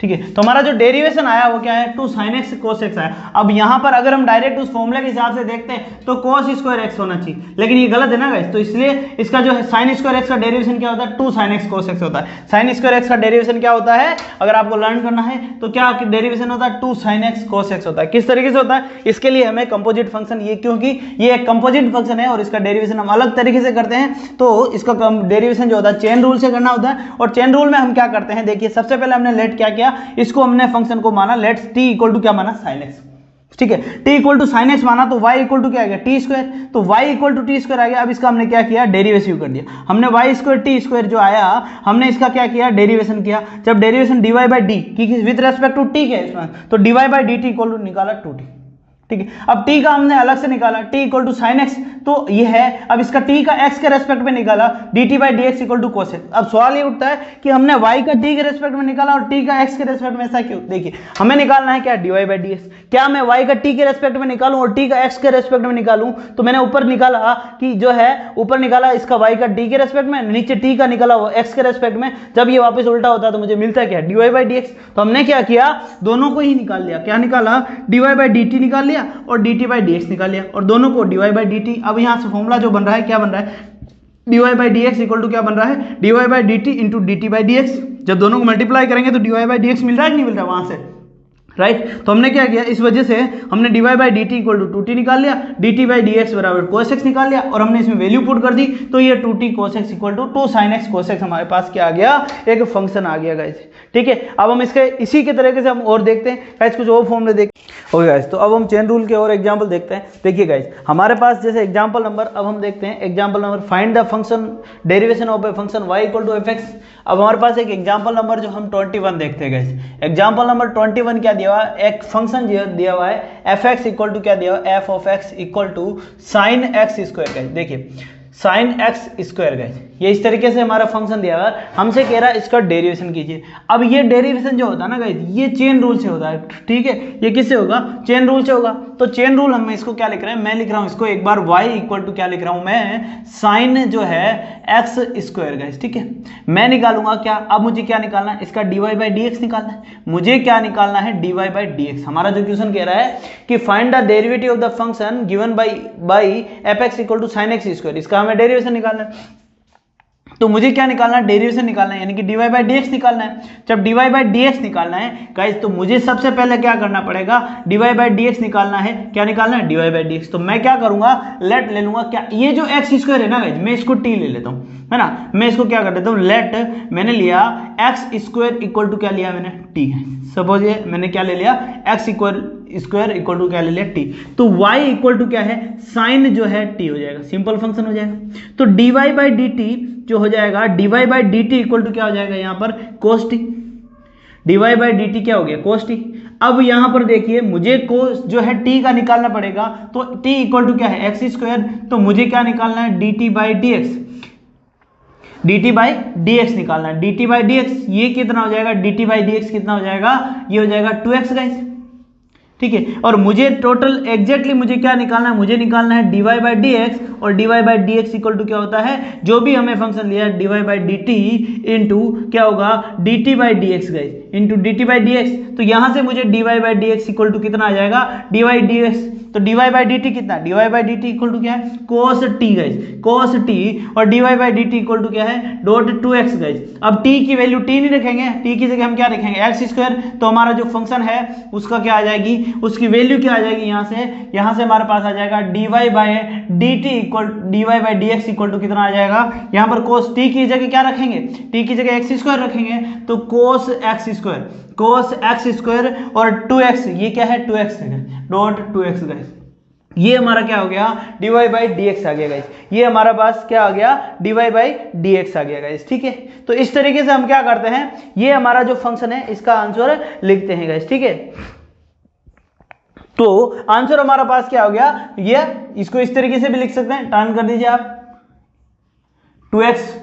ठीक है, तो हमारा जो डेरिवेशन आया वो क्या है 2 sin x cos x आया। अब यहां पर अगर हम डायरेक्ट उस फॉर्मूले के हिसाब से देखते हैं तो cos स्क्वायर x होना चाहिए, लेकिन ये गलत है ना गाइस, तो इसलिए इसका जो है sin स्क्वायर x का डेरिवेशन क्या होता है 2 sin x cos x होता है। sin स्क्वायर x का डेरिवेशन क्या होता है, अगर आपको लर्न करना है तो क्या डेरिवेशन होता है 2 sin x cos x होता है। किस तरीके से होता है, इसके लिए हमें कंपोजिट फंक्शन, ये क्योंकि ये एक कंपोजिट फंक्शन है और इसका डेरिवेशन हम अलग तरीके से करते हैं, तो इसका डेरिवेशन जो होता है चेन रूल से करना होता है। और चेन रूल में हम क्या करते हैं, देखिए सबसे पहले हमने लेट क्या किया, इसको हमने फंक्शन को माना लेट्स t इक्वल टू क्या माना sin x। ठीक है, t equal to sin x माना तो y इक्वल टू क्या आ गया t स्क्वायर, तो y equal to t square आ गया। अब इसका हमने क्या किया डेरिवेटिव कर दिया, हमने y स्क्वायर टी स्क्वायर जो आया हमने इसका क्या किया डेरिवेशन किया। जब डेरिवेशन dy बाई डी की विद रेस्पेक्ट टू t के इसमें, तो dy by D T equal to निकाला 2t। ठीक है, अब t का हमने अलग से निकाला t equal to sine x, तो ये है, अब इसका t का x के रेस्पेक्ट में निकाला dt by d x equal to cos x. अब सवाल ये उठता है कि हमने y का t के रेस्पेक्ट में निकाला और t का x के रेस्पेक्ट में, ऐसा क्यों। देखिए हमें निकालना है क्या dy बाई डी एक्स, क्या मैं y का t के रेस्पेक्ट में निकालूं और t का x के रेस्पेक्ट में निकालूं, तो मैंने ऊपर निकाला कि जो है ऊपर निकाला इसका y का t के रेस्पेक्ट में, नीचे t का निकाला वो x के रेस्पेक्ट में। जब ये वापस उल्टा होता है तो मुझे मिलता है क्या dy बाई डी एक्स। तो हमने क्या किया दोनों को ही निकाल लिया, क्या निकाला dy बाई डी टी निकाल लिया और dt बाई डी एक्स निकाल लिया, और दोनों को dy बाई डी टी। अब यहाँ से फॉर्मूला जो बन रहा है क्या बन रहा है dy by d x equal to क्या बन रहा है dy by D t into dt by d x. जब दोनों को मल्टीप्लाई करेंगे तो dy बाई डी एक्स मिल रहा है कि नहीं मिल रहा है वहां से, राइट। तो हमने क्या किया, इस वजह से हमने dy by D T equal to 2t निकाल लिया, dt बाई डी एक्स बराबर cos x निकाल लिया, और हमने इसमें वैल्यू पुट कर दी, तो ये 2t cos x equal to 2 sin x cos x हमारे पास क्या आ गया, एक फंक्शन आ गया गाइस। ठीक है, अब हम इसके इसी के तरीके से हम और देखते हैं गाइस, कुछ और फॉर्मूले देख ओके गाइस। तो अब हम चेन रूल के और एग्जांपल देखते हैं। देखिए गाइस हमारे पास जैसे एग्जांपल नंबर, अब हम देखते हैं example number, find the function derivation of a function y equal to f x. अब हमारे पास एक एग्जांपल नंबर जो हम 21 देखते हैं गाइस। एग्जांपल नंबर 21 क्या दिया हुआ है, एक फंक्शन दिया हुआ है एफ एक्स इक्वल टू क्या दिया हुआ है, f of x equal to sine x square guys. देखिए साइन एक्स स्क्वायर गाइस, ये इस तरीके से हमारा फंक्शन दिया हुआ है, हमसे कह रहा है इसका डेरिवेशन कीजिए। अब ये डेरिवेशन जो होता है ना गाइस, ये चेन रूल से होता है। ठीक है, ये किससे होगा, चेन रूल से होगा। तो चेन रूल हम इसको क्या लिख रहे हैं, मैं लिख रहा हूं इसको एक बार y इक्वल टू क्या लिख रहा हूं मैं, साइन जो है एक्स स्क्वायर गाइस। ठीक है, मैं निकालूंगा क्या, अब मुझे क्या निकालना है, इसका dy बाई डी एक्स निकालना है। मुझे क्या निकालना है, dy बाई डी एक्स। हमारा जो क्वेश्चन कह रहा है कि find the derivative of the function given by f x equal to sine x square, इसका हमें डेरिवेशन निकालना है। तो मुझे क्या निकालना है, डेरिवेशन निकालना है, यानी कि dy बाई डी एक्स निकालना है। जब dy बाई डी एक्स निकालना है गाइस, तो मुझे सबसे पहले क्या करना पड़ेगा, dy बाई डी एक्स निकालना है। क्या निकालना है, dy बाई डी एक्स। तो मैं क्या करूंगा, लेट ले लूंगा, क्या ये जो एक्स स्क्वायर है ना गाइस, मैं इसको t ले लेता हूँ, है ना। मैं इसको क्या कर देता हूँ, लेट मैंने लिया एक्स स्क्वायर इक्वल टू क्या लिया मैंने, t है। सपोज ये मैंने क्या ले लिया, एक्स स्क्वायर इक्वल टू क्या ले लिया, t। तो y इक्वल टू क्या है, साइन जो है t हो जाएगा, सिंपल फंक्शन हो जाएगा। तो dy बाई डी टी जो हो जाएगा, dy by D T equal to क्या हो जाएगा यहाँ पर, cos t। dy by D t क्या हो गया, cos t। अब यहाँ पर देखिए मुझे cos जो है t का निकालना पड़ेगा, तो t इक्वल टू क्या है, एक्स स्क्वायर। तो मुझे क्या निकालना है, dt by d x, dt by d x निकालना है। dt बाई डी एक्स ये कितना हो जाएगा, dt बाई डी एक्स कितना हो जाएगा, ये हो जाएगा 2x गाइस, ठीक है। और मुझे टोटल एग्जैक्टली मुझे क्या निकालना है, मुझे निकालना है dy बाई डी एक्स, और dy by d x equal to क्या होता है, जो भी हमें फंक्शन लिया है dy by D t into क्या होगा, dt by d x guys, into dt by d x. तो यहां से मुझे dy by d x equal to कितना आ जाएगा, dy डी एक्स। तो dy बाई डी टी कितना, dy by D T equal to क्या है, cos t guys, cos t। और dy by D T equal to क्या है, डॉट 2x गाइस। अब t की वैल्यू t नहीं रखेंगे, t की जगह हम क्या रखेंगे, एक्स स्क्वायर। तो हमारा जो फंक्शन है उसका क्या आ जाएगी, उसकी वैल्यू क्या आ जाएगी, यहाँ से हमारे पास आ जाएगा dy by D T equal, dy by d x equal to कितना आ जाएगा, यहाँ पर cos t की जगह क्या रखेंगे, t की जगह एक्स स्क्वायर रखेंगे, तो cos एक्स स्क्वायर और 2x, ये क्या है 2x है, डॉट 2x गाइस। ये हमारा क्या हो गया, dy बाई डी एक्स आ गया गाइस। ये हमारा पास क्या आ गया, dy बाई डी एक्स आ गया गाइस, ठीक है। तो इस तरीके से हम क्या करते हैं, ये हमारा जो फंक्शन है इसका आंसर लिखते हैं गाइस, ठीक है। तो आंसर हमारा पास क्या हो गया, ये इसको इस तरीके से भी लिख सकते हैं, टर्न कर दीजिए आप, 2x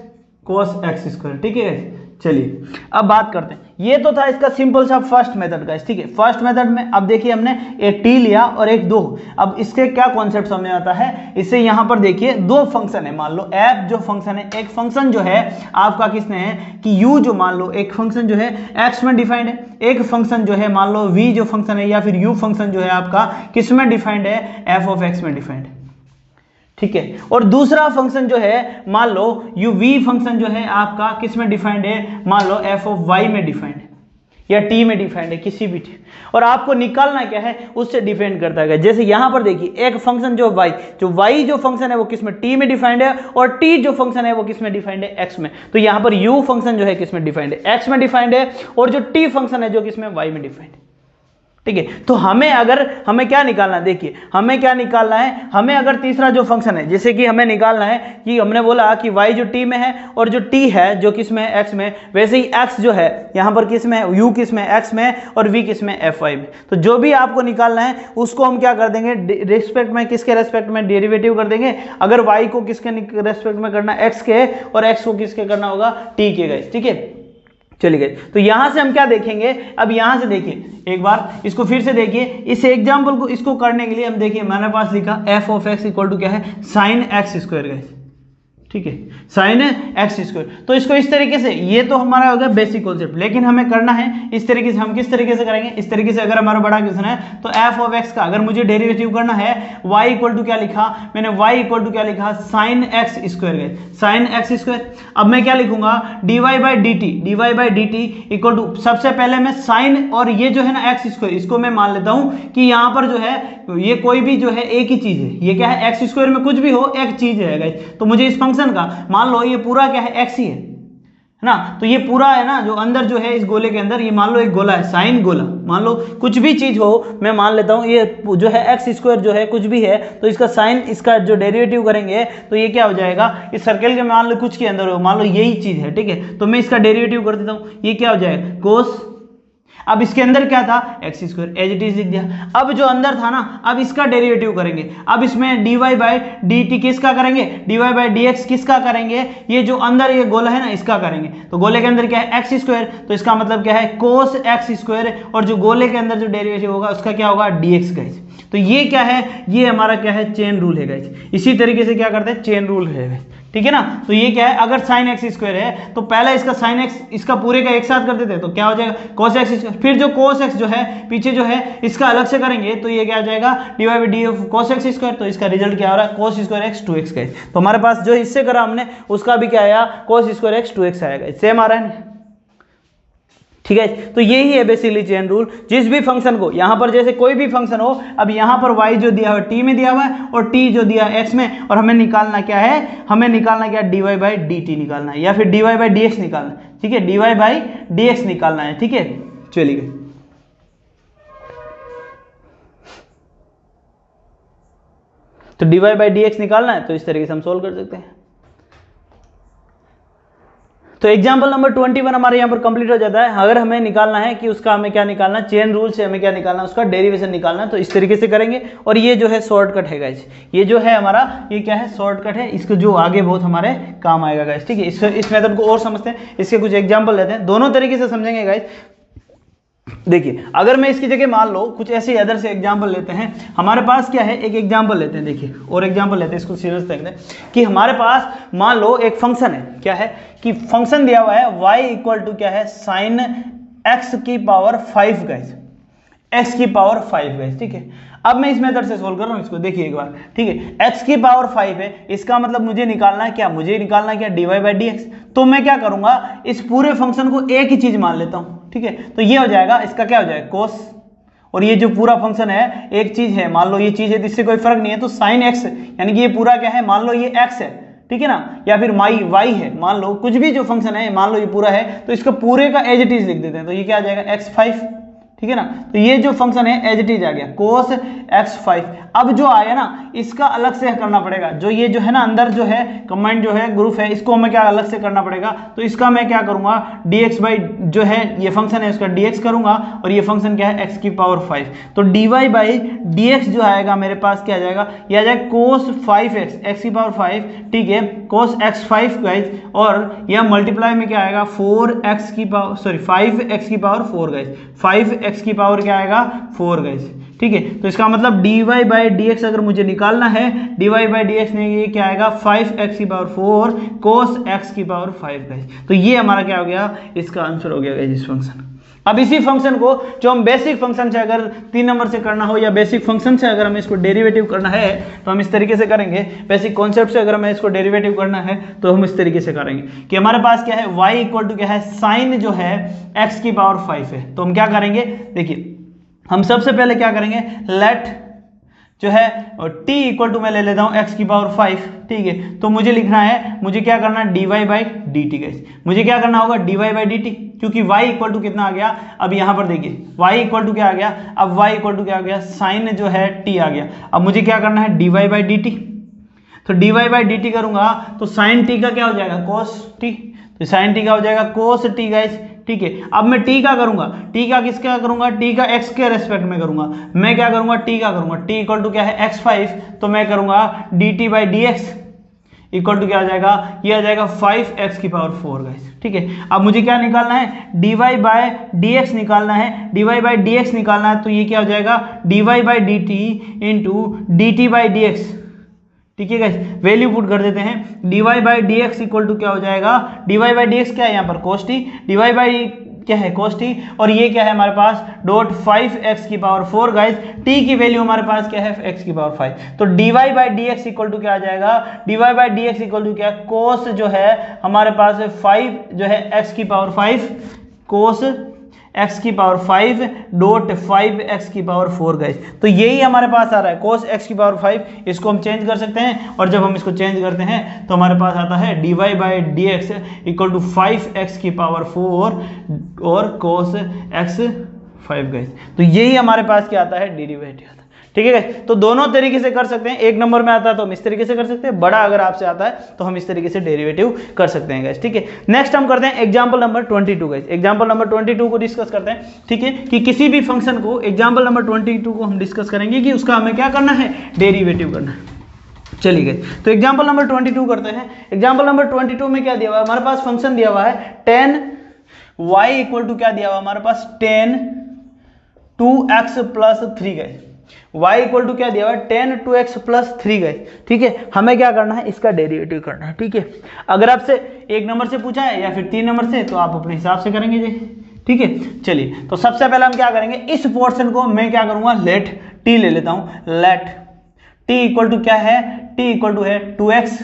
cos एक्स स्क्वायर, ठीक है गाइस। चलिए अब बात करते हैं, ये तो था इसका सिंपल सा फर्स्ट मेथड गाइस, ठीक है। फर्स्ट मेथड में अब देखिए हमने एक t लिया और एक 2। अब इसके क्या कॉन्सेप्ट समझ आता है, इससे यहां पर देखिए दो फंक्शन है, मान लो f जो फंक्शन है, एक फंक्शन जो है आपका किसने है कि u जो मान लो एक फंक्शन जो है x में डिफाइंड है, एक फंक्शन जो है मान लो v जो फंक्शन है या फिर u फंक्शन जो है आपका किस में डिफाइंड है, f ऑफ x में डिफाइंड है, ठीक है। और दूसरा फंक्शन जो है मान लो u v फंक्शन जो है आपका किस में डिफाइंड है, मान लो f ऑफ y में डिफाइंड है या t में डिफाइंड है, किसी भी t। और आपको निकालना क्या है, उससे डिपेंड करता है। जैसे यहां पर देखिए एक फंक्शन जो y जो फंक्शन है वो किस में, t में डिफाइंड है, और t जो फंक्शन है वो किस में डिफाइंड है, x में। तो यहां पर u फंक्शन जो है किस में डिफाइंड है, x में डिफाइंड है, और जो t फंक्शन है जो किस में, y में डिफाइंड है, ठीक है। तो हमें क्या निकालना है, देखिए हमें क्या निकालना है, हमें अगर तीसरा जो फंक्शन है, जैसे कि हमें निकालना है कि हमने बोला कि y जो t में है और जो t है जो किस में है, x में, वैसे ही x जो है यहाँ पर किस में है, u किस में है, x में, और v किस में, fy में। तो जो भी आपको निकालना है उसको हम क्या कर देंगे, रिस्पेक्ट में, किसके रेस्पेक्ट में, डेरिवेटिव कर देंगे। अगर y को किसके रेस्पेक्ट में करना है, x के, और x को किसके करना होगा, t के गाइस, ठीक है। चलिए गए, तो यहां से हम क्या देखेंगे, अब यहां से देखिए एक बार इसको फिर से देखिए, इस एग्जांपल को इसको करने के लिए हम देखिए मैंने पास लिखा f of x equal to क्या है, साइन एक्स स्क्वायर गाइस, ठीक है, साइन एक्स स्क्वायर। तो इसको इस तरीके से, ये तो हमारा हो गया बेसिक कॉन्सेप्ट, लेकिन हमें करना है इस तरीके से। हम किस तरीके से करेंगे, इस तरीके से। अगर हमारा बड़ा क्वेश्चन है तो f ऑफ x का अगर मुझे डेरिवेटिव करना है, y इक्वल टू क्या लिखा मैंने, y इक्वल टू क्या लिखा, साइन एक्स स्क्वायर गए, साइन एक्स स्क्वायर। अब मैं क्या लिखूंगा, dy by D T equal to, सबसे पहले मैं साइन, और ये जो है ना एक्स स्क्वायर, इसको मैं मान लेता हूं कि यहाँ पर जो है ये कोई भी जो है एक ही चीज है, ये क्या है, एक्स स्क्वायर में कुछ भी हो एक चीज है गाइस। तो मुझे इस फंक्शन का मान लो ये पूरा क्या है, एक्स ही है ना। तो ये पूरा है ना जो अंदर जो है इस गोले के अंदर, ये मान लो एक गोला है, साइन गोला, मान लो कुछ भी चीज हो, मैं मान लेता हूं ये जो है एक्स स्क्वायर जो है कुछ भी है, तो इसका साइन, इसका जो डेरिवेटिव करेंगे तो ये क्या हो जाएगा, इस सर्कल के मान लो कुछ के अंदर हो, मान लो यही चीज है, ठीक है। तो मैं इसका डेरिवेटिव कर देता हूं, ये क्या हो जाएगा, कोस। अब इसके अंदर क्या था, x square, as it is लिख दिया। अब जो अंदर था ना, अब इसका डेरिवेटिव करेंगे। अब इसमें dy बाई डी टी किसका करेंगे, dy बाई डी एक्स किसका करेंगे, ये जो अंदर ये गोला है ना इसका करेंगे। तो गोले के अंदर क्या है, एक्स स्क्वायर, तो इसका मतलब क्या है, कोस एक्स स्क्वायर, और जो गोले के अंदर जो डेरिवेटिव होगा उसका क्या होगा, dx गाइस। तो ये क्या है, ये हमारा क्या है, चेन रूल है गाइस। इसी तरीके से क्या करते हैं, चेन रूल है गाइस, ठीक है ना। तो ये क्या है, अगर साइन एक्स स्क्वायर है तो पहला इसका साइन एक्स इसका पूरे का एक साथ कर देते हैं तो क्या हो जाएगा cos x स्क्वायर, फिर जो cos x जो है पीछे जो है इसका अलग से करेंगे तो ये क्या आ जाएगा d y by d of cos x square. तो इसका रिजल्ट क्या आ रहा है cos स्क्वायर x 2x का। तो हमारे पास जो इससे करा हमने उसका भी क्या आया cos स्क्वायर x 2x आएगा, सेम आ रहा है। ठीक है, तो यही है बेसिकली चेन रूल। जिस भी फंक्शन को यहाँ पर जैसे कोई भी फंक्शन हो, अब यहाँ पर y जो दिया हुआ है t में दिया हुआ है और t जो दिया है x में, और हमें निकालना क्या है, हमें निकालना क्या है dy बाई dt निकालना है या फिर dy बाई dx निकालना है। ठीक है, dy बाई dx निकालना है। ठीक है, चलिए तो dy बाई dx निकालना है तो इस तरीके से हम सोल्व कर सकते हैं। तो एग्जाम्पल नंबर 21 हमारे यहाँ पर कंप्लीट हो जाता है। अगर हमें निकालना है कि उसका हमें क्या निकालना है, चेन रूल से हमें क्या निकालना है, उसका डेरिवेशन निकालना है, तो इस तरीके से करेंगे। और ये जो है शॉर्टकट है गाइस, ये जो है हमारा ये क्या है शॉर्टकट है, इसको जो आगे बहुत हमारे काम आएगा गाइस। ठीक है, इस मेथड को और समझते हैं, इसके कुछ एग्जाम्पल लेते हैं, दोनों तरीके से समझेंगे गाइस। देखिए अगर मैं इसकी जगह मान लो कुछ ऐसे अदर से एग्जांपल लेते हैं, हमारे पास क्या है एक एग्जांपल लेते हैं। देखिए और एग्जांपल लेते हैं, इसको सीरियस देखते हैं कि हमारे पास मान लो एक फंक्शन है, क्या है कि फंक्शन दिया हुआ है y इक्वल टू क्या है साइन x की पावर 5 गाइस, x की पावर 5 गाइस। ठीक है, अब मैं इस मेथड से सोल्व कर रहा हूं इसको, देखिए एक बार। ठीक है, x की पावर 5 है, इसका मतलब मुझे निकालना है क्या, मुझे निकालना है क्या dy बाई dx। तो मैं क्या करूंगा, इस पूरे फंक्शन को एक ही चीज मान लेता हूं। ठीक है, तो ये हो जाएगा, इसका क्या हो जाएगा cos, और ये जो पूरा फंक्शन है एक चीज है, मान लो ये चीज है तो इससे कोई फर्क नहीं है, तो साइन x यानी कि ये पूरा क्या है, मान लो ये x है, ठीक है ना, या फिर y है, मान लो कुछ भी जो फंक्शन है, मान लो ये पूरा है, तो इसका पूरे का एज इट इज लिख देते हैं, तो ये क्या आ जाएगा x5। ठीक है ना, तो ये जो फंक्शन है एज इट इज आ गया cos x5। अब जो आया ना इसका अलग से करना पड़ेगा, जो ये जो है ना अंदर जो है कमांड जो है ग्रुप है, इसको हमें क्या अलग से करना पड़ेगा। तो इसका मैं क्या करूंगा dx बाई जो है ये फंक्शन है उसका dx करूंगा, और ये फंक्शन क्या है x की पावर 5। तो dy बाई dx जो आएगा मेरे पास क्या आ जाएगा, ये आ जाएगा cos 5x x की पावर 5। ठीक है, cos x5 गाइस, और यह मल्टीप्लाई में क्या आएगा 4x की पावर सॉरी 5x की पावर 4 गाइस, 5x की पावर क्या आएगा 4 गाइस। ठीक है, तो इसका मतलब dy बाई dx अगर मुझे निकालना है, dy बाई dx ने ये क्या आएगा 5x की पावर 4 cos x की पावर 5 गाइस। तो ये हमारा क्या हो गया, इसका आंसर हो गया गाइस इस फंक्शन। अब इसी फंक्शन को जो हम बेसिक फंक्शन से अगर 3 नंबर से करना हो या बेसिक फंक्शन से अगर हमें इसको डेरिवेटिव करना है तो हम इस तरीके से करेंगे। बेसिक कॉन्सेप्ट से अगर हमें इसको डेरिवेटिव करना है तो हम इस तरीके से करेंगे कि हमारे पास क्या है y इक्वल टू क्या है साइन जो है x की पावर 5 है। तो हम क्या करेंगे, देखिए हम सबसे पहले क्या करेंगे, लेट जो है t इक्वल टू मैं ले लेता हूँ x की पावर 5। ठीक है, तो मुझे लिखना है, मुझे क्या करना है dy बाई dt गाइस, मुझे क्या करना होगा dy बाई dt, क्योंकि y इक्वल टू कितना आ गया, अब यहाँ पर देखिए y इक्वल टू क्या आ गया, अब y इक्वल टू क्या आ गया साइन जो है t आ गया। अब मुझे क्या करना है dy बाई dt, तो dy बाई dt करूंगा तो साइन t का क्या हो जाएगा cos t, तो साइन t का हो जाएगा cos t गाइस। ठीक है, अब मैं t का करूंगा, t का किसका करूंगा, t का x के रेस्पेक्ट में करूंगा, मैं क्या करूंगा t का करूंगा, t इक्वल टू क्या है x5, तो मैं करूंगा dt by dx equal to क्या आ जाएगा, ये आ जाएगा 5x की पावर 4 गाइस। ठीक है, अब मुझे क्या निकालना है, dy बाई dx निकालना है, dy बाई dx निकालना है, तो ये क्या हो जाएगा dy by dt into dt by dx। ठीक है गाइस, वैल्यू पुट कर देते हैं, dy by dx equal to क्या हो जाएगा, dy बाई dx क्या है यहाँ पर cos t, dy बाई क्या है cos t, और ये क्या है हमारे पास डॉट 5x की पावर 4 गाइस, t की वैल्यू हमारे पास क्या है x की पावर 5। तो dy by dx equal to क्या आ जाएगा, dy by dx equal to क्या cos जो है हमारे पास 5 जो है x की पावर 5 cos x की पावर 5 डॉट 5x की पावर 4 गाइस। तो यही हमारे पास आ रहा है cos x की पावर 5। इसको हम चेंज कर सकते हैं, और जब हम इसको चेंज करते हैं तो हमारे पास आता है dy by dx equal to 5x की पावर 4 और cos x 5 गाइस। तो यही हमारे पास क्या आता है डेरिवेटिव आता है। ठीक है गाइस, तो दोनों तरीके से कर सकते हैं, एक नंबर में आता है तो हम इस तरीके से कर सकते हैं, बड़ा अगर आपसे आता है तो हम इस तरीके से डेरिवेटिव कर सकते हैं गाइस। ठीक है, नेक्स्ट हम करते हैं example number 22 guys. Example number 22 को डिस्कस करते हैं। ठीक है, कि किसी भी फंक्शन को एग्जांपल नंबर 22 को हम डिस्कस करेंगे कि उसका हमें क्या करना है, डेरिवेटिव करना है। चलिए गाइस, तो एग्जांपल नंबर 22 करते हैं। एग्जांपल नंबर 22 में क्या दिया हुआ है, हमारे पास फंक्शन दिया हुआ है tan y इक्वल टू क्या दिया हुआ है हमारे पास tan 2x plus 3 guys. y equal to क्या दिया हुआ है, tan 2x प्लस 3 गाइस, ठीक है। हमें क्या करना है, इसका डेरिवेटिव करना है, ठीक है। अगर आपसे 1 नंबर से पूछा है या फिर 3 नंबर से तो आप अपने हिसाब से करेंगे जी, ठीक है। चलिए तो सबसे पहले हम क्या करेंगे, इस पोर्शन को मैं क्या करूंगा, लेट t ले लेता हूं, लेट t इक्वल टू क्या है, t इक्वल टू है 2x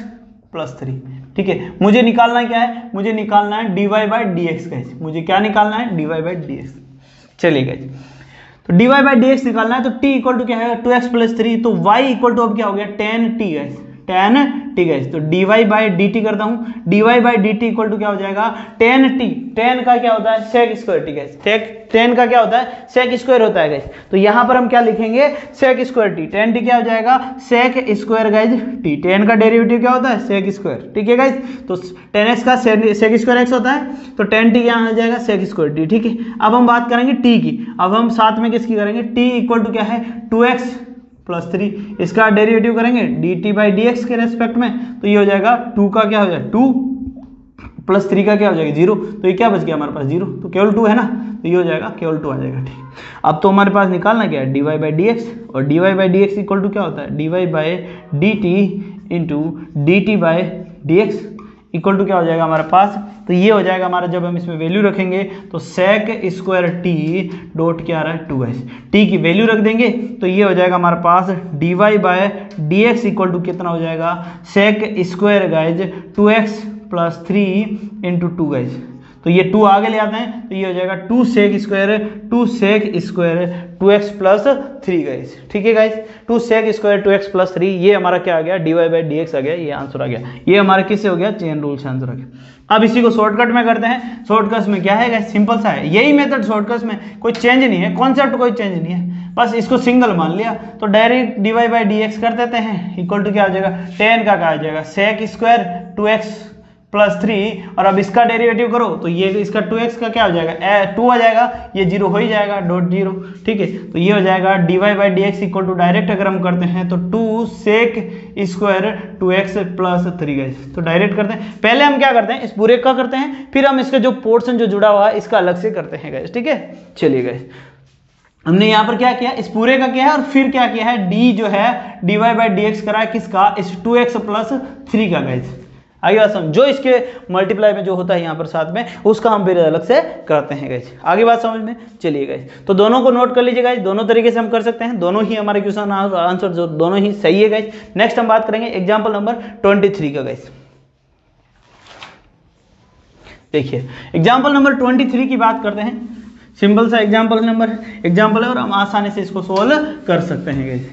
प्लस 3, ठीक है। मुझे निकालना क्या है, मुझे निकालना है dy by d x guys, मुझे क्या निकालना है, dy बाई डी एक्स। चलिए गाइस, तो dy बाई डी एक्स निकालना है, तो t इक्वल टू क्या है 2x प्लस 3, तो y इक्वल टू अब क्या हो गया tan t guys, tan t guys. तो dy बाई dt करता हूं, dy by dt equal to क्या हो जाएगा, tan t, tan का क्या होता है sec square t guys, tan का क्या होता है sec स्क्वायर होता है गाइस। तो यहां पर हम क्या लिखेंगे, sec square t, tan t क्या हो जाएगा sec square guys t, tan का डेरिवेटिव क्या होता है sec स्क्वायर, ठीक है गाइस। तो tan x का sec स्क्वायर x होता है, तो tan t क्या आ जाएगा sec स्क्वायर t, ठीक है। अब हम बात करेंगे t की, अब हम साथ में किसकी करेंगे, t इक्वल टू क्या है 2x प्लस 3, इसका डेरिवेटिव करेंगे dt बाई डी एक्स के रेस्पेक्ट में, तो ये हो जाएगा 2 का क्या हो जाएगा 2 प्लस 3 का क्या हो जाएगा 0, तो ये क्या बच गया हमारे पास 0, तो केवल 2 है ना, तो ये हो जाएगा केवल 2 आ जाएगा, ठीक। अब तो हमारे पास निकालना क्या है, dy बाई डी एक्स, और dy by d x equal to क्या होता है, dy by D t into d t by d x equal to क्या हो जाएगा हमारे पास, तो ये हो जाएगा हमारा, जब हम इसमें वैल्यू रखेंगे तो sec स्क्वायर t डॉट क्या आ रहा है 2s, t की वैल्यू रख देंगे तो ये हो जाएगा हमारे पास dy by d x equal to कितना हो जाएगा, sec square guys 2x plus 3 into 2 guys, तो ये 2 आगे ले आते हैं तो ये हो जाएगा 2 sec square 2x plus 3 guys, ठीक है guys. 2 sec square 2x plus 3, ये हमारा क्या आ गया dy बाई डी एक्स आ गया, ये आंसर आ गया, ये हमारा किससे हो गया, चेन रूल से आंसर आ गया। अब इसी को शॉर्टकट में करते हैं, शॉर्टकट में क्या है गाइज, सिंपल सा है, यही मेथड शॉर्टकट में, कोई चेंज नहीं है, कॉन्सेप्ट कोई चेंज नहीं है, बस इसको सिंगल मान लिया, तो direct dy by d x कर देते हैं, इक्वल टू क्या हो जाएगा, tan का क्या आ जाएगा sec स्क्वायर 2x प्लस 3, और अब इसका डेरिवेटिव करो तो ये इसका 2x का क्या हो जाएगा 2 आ जाएगा, ये 0 हो ही जाएगा डॉट 0, ठीक है। तो ये हो जाएगा dy by d x equal to, direct अगर हम करते हैं तो 2 sec square 2x plus 3 guys, तो डायरेक्ट करते हैं, पहले हम क्या करते हैं इस पूरे का करते हैं, फिर हम इसका जो पोर्शन जो जुड़ा हुआ है इसका अलग से करते हैं गाइस, ठीक है। चलिए गाइस, हमने यहाँ पर क्या किया, इस पूरे का किया है, और फिर क्या किया है, d जो है dy बाई डी एक्स करा है किसका, इस 2x प्लस 3 का गाइस, आगे बात समझ, जो इसके मल्टीप्लाई में जो होता है यहाँ पर साथ में, उसका हम फिर अलग से करते हैं गाइस, आगे बात समझ में। चलिए गाइस, तो दोनों को नोट कर लीजिए गाइस, दोनों तरीके से हम कर सकते हैं, दोनों ही हमारे क्वेश्चन आंसर जो दोनों ही सही है गाइस। नेक्स्ट हम बात करेंगे एग्जाम्पल नंबर 23 का गाइस। देखिए एग्जाम्पल नंबर 23 की बात करते हैं, सिंपल सा एग्जाम्पल है और हम आसानी से इसको सोल्व कर सकते हैं गाइस।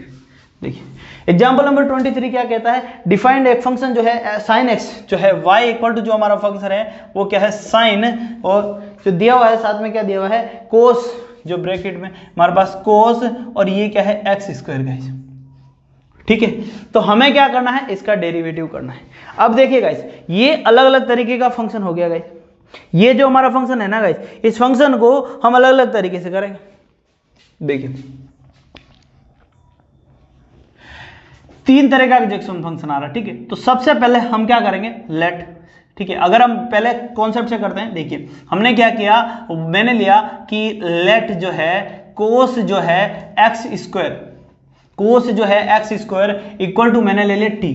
देखिए एग्जाम्पल नंबर 23 क्या कहता है, डिफाइंड एक फंक्शन जो है साइन एक्स जो है y इक्वल टू, जो हमारा फंक्शन है वो क्या है साइन, और जो दिया हुआ है साथ में क्या दिया हुआ है कोस, जो ब्रैकेट में हमारे पास कोस, और ये क्या है एक्स स्क्वायर गाइस, ठीक है। तो हमें क्या करना है, इसका डेरिवेटिव करना है। अब देखिए गाइस, ये अलग अलग तरीके का फंक्शन हो गया गाइस, ये जो हमारा फंक्शन है ना गाइस, इस फंक्शन को हम अलग अलग तरीके से करेंगे। देखिए 3 तरह का एग्जेक्शन फंक्शन आ रहा है, ठीक है। तो सबसे पहले हम क्या करेंगे, लेट, ठीक है। अगर हम पहले कॉन्सेप्ट से करते हैं, देखिए हमने क्या किया, मैंने लिया कि लेट जो है कोस जो है एक्स स्क्वायर, कोस जो है एक्स स्क्वायर इक्वल टू मैंने ले लिया टी,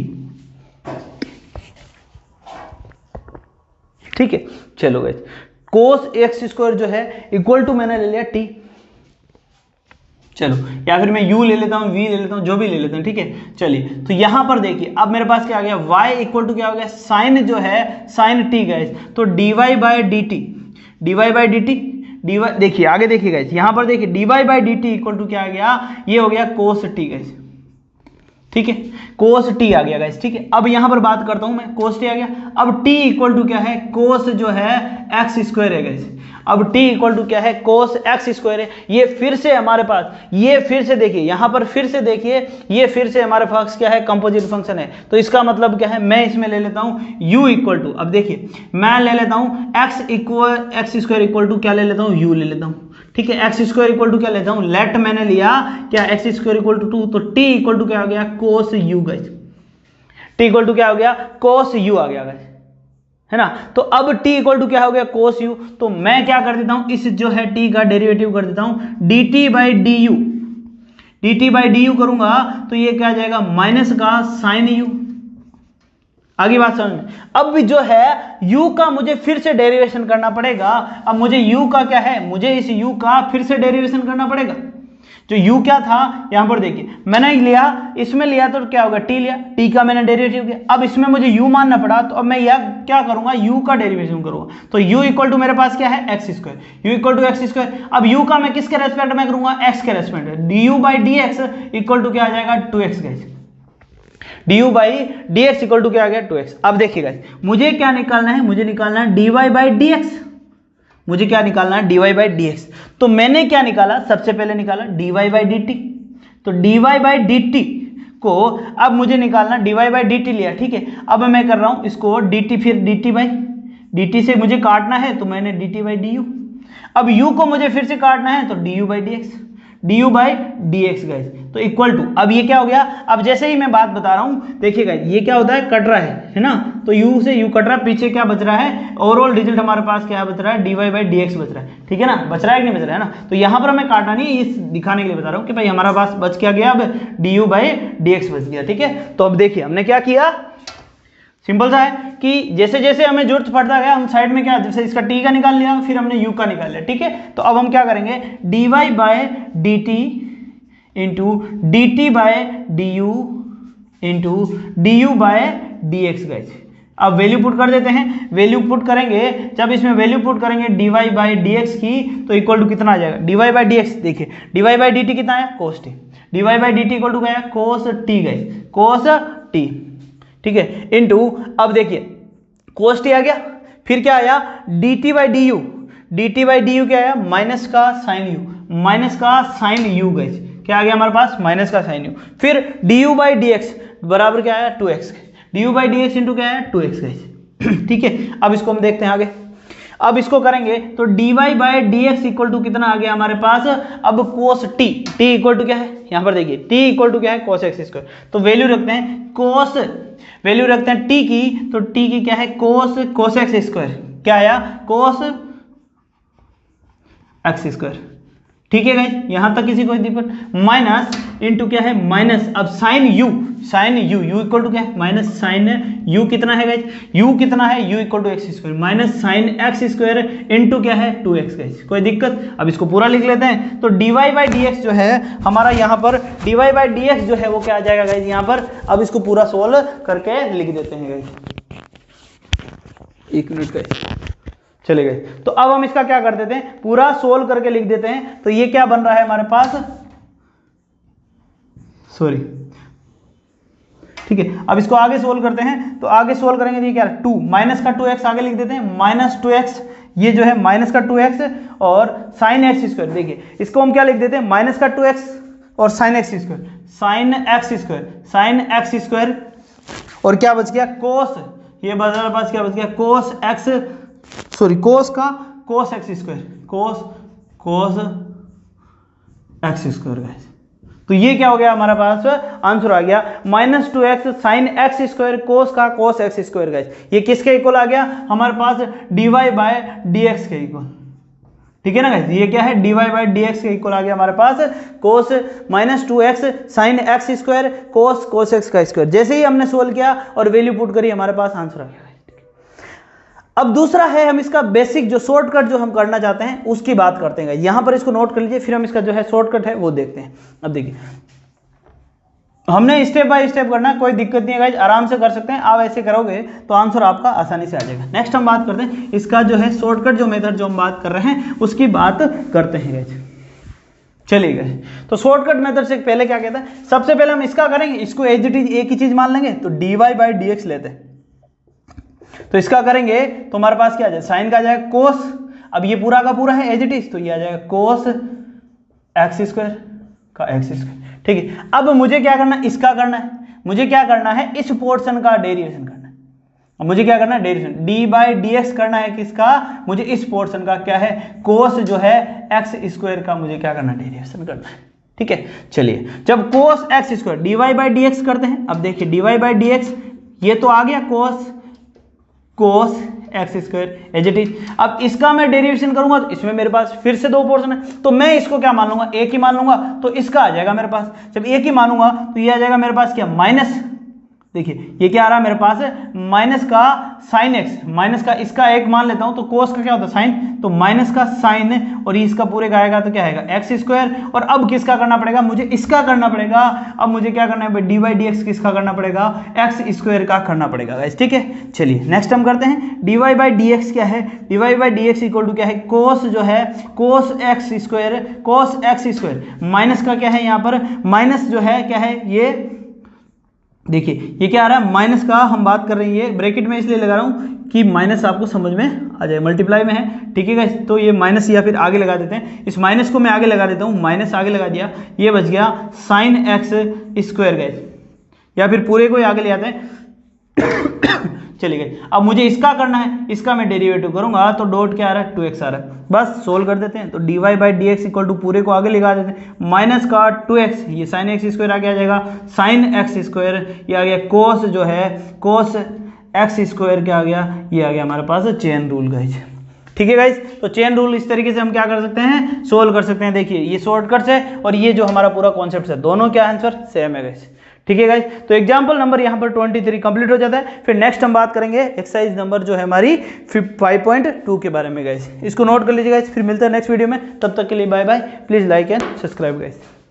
ठीक है। चलो गाइस, कोस एक्स स्क्वायर जो है इक्वल टू मैंने ले लिया टी, चलो, या फिर मैं u ले लेता हूँ, v ले लेता हूँ, जो भी ले लेता हूँ, ठीक है। चलिए तो यहां पर देखिए, अब मेरे पास क्या आ गया, y इक्वल टू क्या हो गया, साइन जो है साइन t गाइस, तो dy बाई डी टी, देखिए आगे देखिए गाइस, यहां पर देखिए dy by D T equal to क्या आ गया, ये हो गया कोस t गाइस, ठीक है, कोस t आ गया गाइस, ठीक है। अब यहां पर बात करता हूं मैं, कोस t आ गया, अब t इक्वल टू क्या है, कोस जो है एक्स स्क्वायर है गाइस, अब t इक्वल टू क्या है, कोस एक्स स्क्वायर है। ये फिर से हमारे पास, ये फिर से देखिए यहाँ पर फिर से देखिए, ये फिर से हमारे पास क्या है, कंपोजिट फंक्शन है, तो इसका मतलब क्या है, मैं इसमें ले लेता हूँ u इक्वल टू, अब देखिए मैं ले लेता हूँ एक्स स्क्वायर इक्वल टू क्या ले लेता हूँ, u ले लेता हूँ, ठीक है। एक्स स्क्वायर इक्वल टू क्या लेता हूँ, लेट मैंने लिया क्या, एक्स स्क्वायर इक्वल टू 2, तो t इक्वल टू क्या हो गया, cos u guys, t equal to क्या हो गया, कोस u आ गया गाइस, है ना। तो अब t इक्वल टू क्या हो गया, कोस u, तो मैं क्या कर देता हूं, इस जो है t का डेरिवेटिव कर देता हूं dt by D you, dt by D you करूंगा तो ये क्या आ जाएगा माइनस का साइन यू। आगे बात समझ में। अब भी जो है u का मुझे फिर से डेरिवेशन करना पड़ेगा। अब मुझे u का क्या है, मुझे इस u का फिर से डेरिवेशन करना पड़ेगा। जो u क्या था यहां पर देखिए मैंने लिया, इसमें लिया तो क्या होगा t लिया, t का मैंने डेरिवेटिव किया। अब इसमें मुझे u मानना पड़ा तो अब मैं यह क्या करूंगा, u का डेरिवेशन करूंगा। तो u इक्वल टू मेरे पास क्या है x square, u equal to x square. अब u का मैं किसके रेस्पेक्ट में करूंगा, x के रेस्पेक्ट में। du by d x equal to क्या आ जाएगा 2x guys, du by d x equal to क्या आ गया 2x। अब देखिए गाइस मुझे क्या निकालना है, मुझे निकालना है dy बाई डी एक्स, मुझे क्या निकालना है dy बाई डी एक्स। तो मैंने क्या निकाला, सबसे पहले निकाला dy बाई डी टी। तो dy बाई डी टी को अब मुझे निकालना dy बाई डी टी लिया, ठीक है। अब मैं कर रहा हूं इसको dt, फिर dt बाई dt से मुझे काटना है तो मैंने dt बाई डी यू। अब u को मुझे फिर से काटना है तो du by d x, du by d x guys. तो इक्वल टू, अब ये क्या हो गया, अब जैसे ही मैं बात बता रहा हूं देखिए गाइस ये क्या होता है, कट रहा है ना। तो u से u कट रहा है, पीछे क्या बच रहा है, ओवरऑल रिजल्ट हमारे पास क्या बच रहा है dy बाई डी एक्स बच रहा है, ठीक है ना। बच रहा है कि नहीं बच रहा है ना। तो यहां पर हमें काटना नहीं, ये दिखाने के लिए बता रहा हूं कि भाई हमारा पास बच क्या गया, अब du बाई डी एक्स बच गया, ठीक है। तो अब देखिए हमने क्या किया, सिंपल सा है कि जैसे जैसे हमें जरूरत पड़ता गया हम साइड में क्या, जैसे इसका t का निकाल लिया, फिर हमने u का निकाल लिया, ठीक है। तो अब हम क्या करेंगे dy by dt into d t by d u into d u by d x guys. अब वैल्यू पुट कर देते हैं, वैल्यू पुट करेंगे, जब इसमें वैल्यू पुट करेंगे dy बाई डी एक्स की तो इक्वल टू कितना आ जाएगा, dy बाई डी एक्स। देखिए dy बाई डी टी कितना है cos t, dy by D T equal to क्या है cos t guys, cos t, ठीक है। इंटू अब देखिए cos t आ गया, फिर क्या आया dt by D you, dt by D you क्या आया माइनस का साइन यू, माइनस का साइन यू गाइस, क्या आ गया हमारे पास माइनस का साइन यू। फिर du बाई डी एक्स बराबर क्या आया 2x, du by d x into क्या है 2x गाइस, ठीक है। अब इसको हम देखते हैं आगे, अब इसको करेंगे तो dy by d x equal to कितना आ गया हमारे पास, अब cos t, t equal to क्या है यहाँ पर देखिए t इक्वल टू क्या है cos x स्क्वायर। तो वैल्यू रखते हैं cos, वैल्यू रखते हैं t की, तो t की क्या है cos x स्क्वायर, क्या आया cos x स्क्वायर, ठीक है गाइस, यहां तक किसी कोई दिक्कत। माइनस इंटू क्या है माइनस, अब sine u, sine u, u equal to क्या है माइनस साइन यू, कितना है गाइस यू कितना है, u equal to x square minus sine x square into क्या है 2x गाइस, कोई दिक्कत। अब इसको पूरा लिख लेते हैं, तो dy बाई डी एक्स जो है हमारा यहाँ पर dy बाई डी एक्स जो है वो क्या आ जाएगा गाइस यहाँ पर। अब इसको पूरा सोल्व करके लिख देते हैं गाइस, एक मिनट गाइस, चले गए। तो अब हम इसका क्या कर देते हैं, पूरा सोल्व करके लिख देते हैं। तो ये क्या बन रहा है हमारे पास, सॉरी, ठीक है। अब इसको आगे सोल्व करते हैं, तो आगे सोल्व करेंगे तो ये क्या है 2 माइनस का 2x आगे लिख देते हैं, माइनस 2x, ये जो है माइनस का 2x और साइन एक्स स्क्वायर। देखिए इसको हम क्या लिख देते हैं माइनस का 2x और sign x square, sine x square, sine x square, और क्या बच गया कोस, ये हमारे पास क्या बच गया कोस एक्स, सॉरी कोस का कोस x square, cos x square guys. तो ये क्या हो गया हमारे पास आंसर आ गया minus 2x sine x square कोस का कोस एक्स स्क्वायर गाइस। ये किसके इक्वल आ गया हमारे पास dy बाय डी एक्स के इक्वल, ठीक है ना गाइस। ये क्या है dy बाय डी एक्स के इक्वल आ गया हमारे पास cos minus 2x sine x square cos x का स्क्वायर। जैसे ही हमने सोल्व किया और वैल्यू पुट करी हमारे पास आंसर आ गया। अब दूसरा है हम इसका बेसिक जो शॉर्टकट जो हम करना चाहते हैं उसकी बात करते हैं। यहाँ पर इसको नोट कर लीजिए, फिर हम इसका जो है शॉर्टकट है वो देखते हैं। अब देखिए हमने स्टेप बाय स्टेप करना है, कोई दिक्कत नहीं है गाइस, आराम से कर सकते हैं। आप ऐसे करोगे तो आंसर आपका आसानी से आ जाएगा। नेक्स्ट हम बात करते हैं इसका जो है शॉर्टकट जो मेथड जो हम बात कर रहे हैं उसकी बात करते हैं गाइस। चलिए गाइस, तो शॉर्टकट मेथड से पहले क्या कहता है, सबसे पहले हम इसका करेंगे, इसको एज इट इज एक ही चीज मान लेंगे, तो dy बाई डी एक्स लेते हैं। तो इसका करेंगे तो हमारे पास क्या आ जाएगा साइन का आ जाएगा कोस, अब ये पूरा का पूरा है एज इट इज, तो ये आ जाएगा कोस एक्स स्क्वायर का एक्स स्क्वायर, ठीक है। अब मुझे क्या करना है, इसका करना है, मुझे क्या करना है इस पोर्शन का डेरिवेशन करना है। अब मुझे क्या करना है derivation D by d x करना है किसका, मुझे इस पोर्शन का क्या है कोस जो है एक्स स्क्वायर का मुझे क्या करना है डेरिवेशन करना है, ठीक है। चलिए जब cos x square d y by d x करते हैं, अब देखिए d y by d x ये तो आ गया cos x square as it is. अब इसका मैं डेरिवेशन करूंगा तो इसमें मेरे पास फिर से 2 पोर्शन है, तो मैं इसको क्या मान लूंगा, एक ही मान लूंगा, तो इसका आ जाएगा मेरे पास, जब एक ही मानूंगा तो ये आ जाएगा मेरे पास क्या, माइनस, देखिए ये क्या आ रहा है मेरे पास है माइनस का साइन एक्स, माइनस का इसका एक मान लेता हूं तो कोस का क्या होता है साइन, तो माइनस का साइन और इसका पूरे का आएगा तो क्या आएगा एक्स स्क्वायर। और अब किसका करना पड़ेगा, मुझे इसका करना पड़ेगा। अब मुझे क्या करना है, डी बाई डी एक्स किसका करना पड़ेगा, एक्स स्क्वायर का करना पड़ेगा गाइस, ठीक है। चलिए नेक्स्ट हम करते हैं, d y by d x क्या है, d y by d x equal to क्या है, कोस जो है कोस एक्स स्क्वायर माइनस का क्या है यहाँ पर, माइनस जो है क्या है ये, देखिए ये क्या आ रहा है माइनस का, हम बात कर रहे हैं ये ब्रैकेट में इसलिए लगा रहा हूँ कि माइनस आपको समझ में आ जाए, मल्टीप्लाई में है, ठीक है गाइस। तो ये माइनस या फिर आगे लगा देते हैं, इस माइनस को मैं आगे लगा देता हूँ, माइनस आगे लगा दिया, ये बच गया साइन एक्स स्क्वायर गाइस, या फिर पूरे को ही आगे ले आते हैं चलिए गए। अब मुझे इसका करना है, इसका मैं डेरिवेटिव करूंगा तो डॉट क्या आ रहा है 2x आ रहा है, बस सोल्व कर देते हैं। तो d y by d x equal to पूरे को आगे लगा देते हैं, माइनस का 2x, ये साइन एक्स स्क्वायर आगे आ जाएगा, साइन एक्स स्क्वायर, ये आ गया कोस जो है कोस एक्स स्क्वायर क्या आ गया, ये आ गया हमारे पास चेन रूल गाइस, ठीक है गाइस। तो चेन रूल इस तरीके से हम क्या कर सकते हैं, सोल्व कर सकते हैं। देखिए ये शॉर्टकट है और ये जो हमारा पूरा कॉन्सेप्ट है, दोनों क्या आंसर सेम है गाइस, ठीक है गाइस। तो एग्जांपल नंबर यहाँ पर 23 कंप्लीट हो जाता है। फिर नेक्स्ट हम बात करेंगे एक्सरसाइज नंबर जो है हमारी 5.2 के बारे में गाइस, इसको नोट कर लीजिए गाइस। फिर मिलता है नेक्स्ट वीडियो में, तब तक के लिए bye bye. Please like and subscribe guys.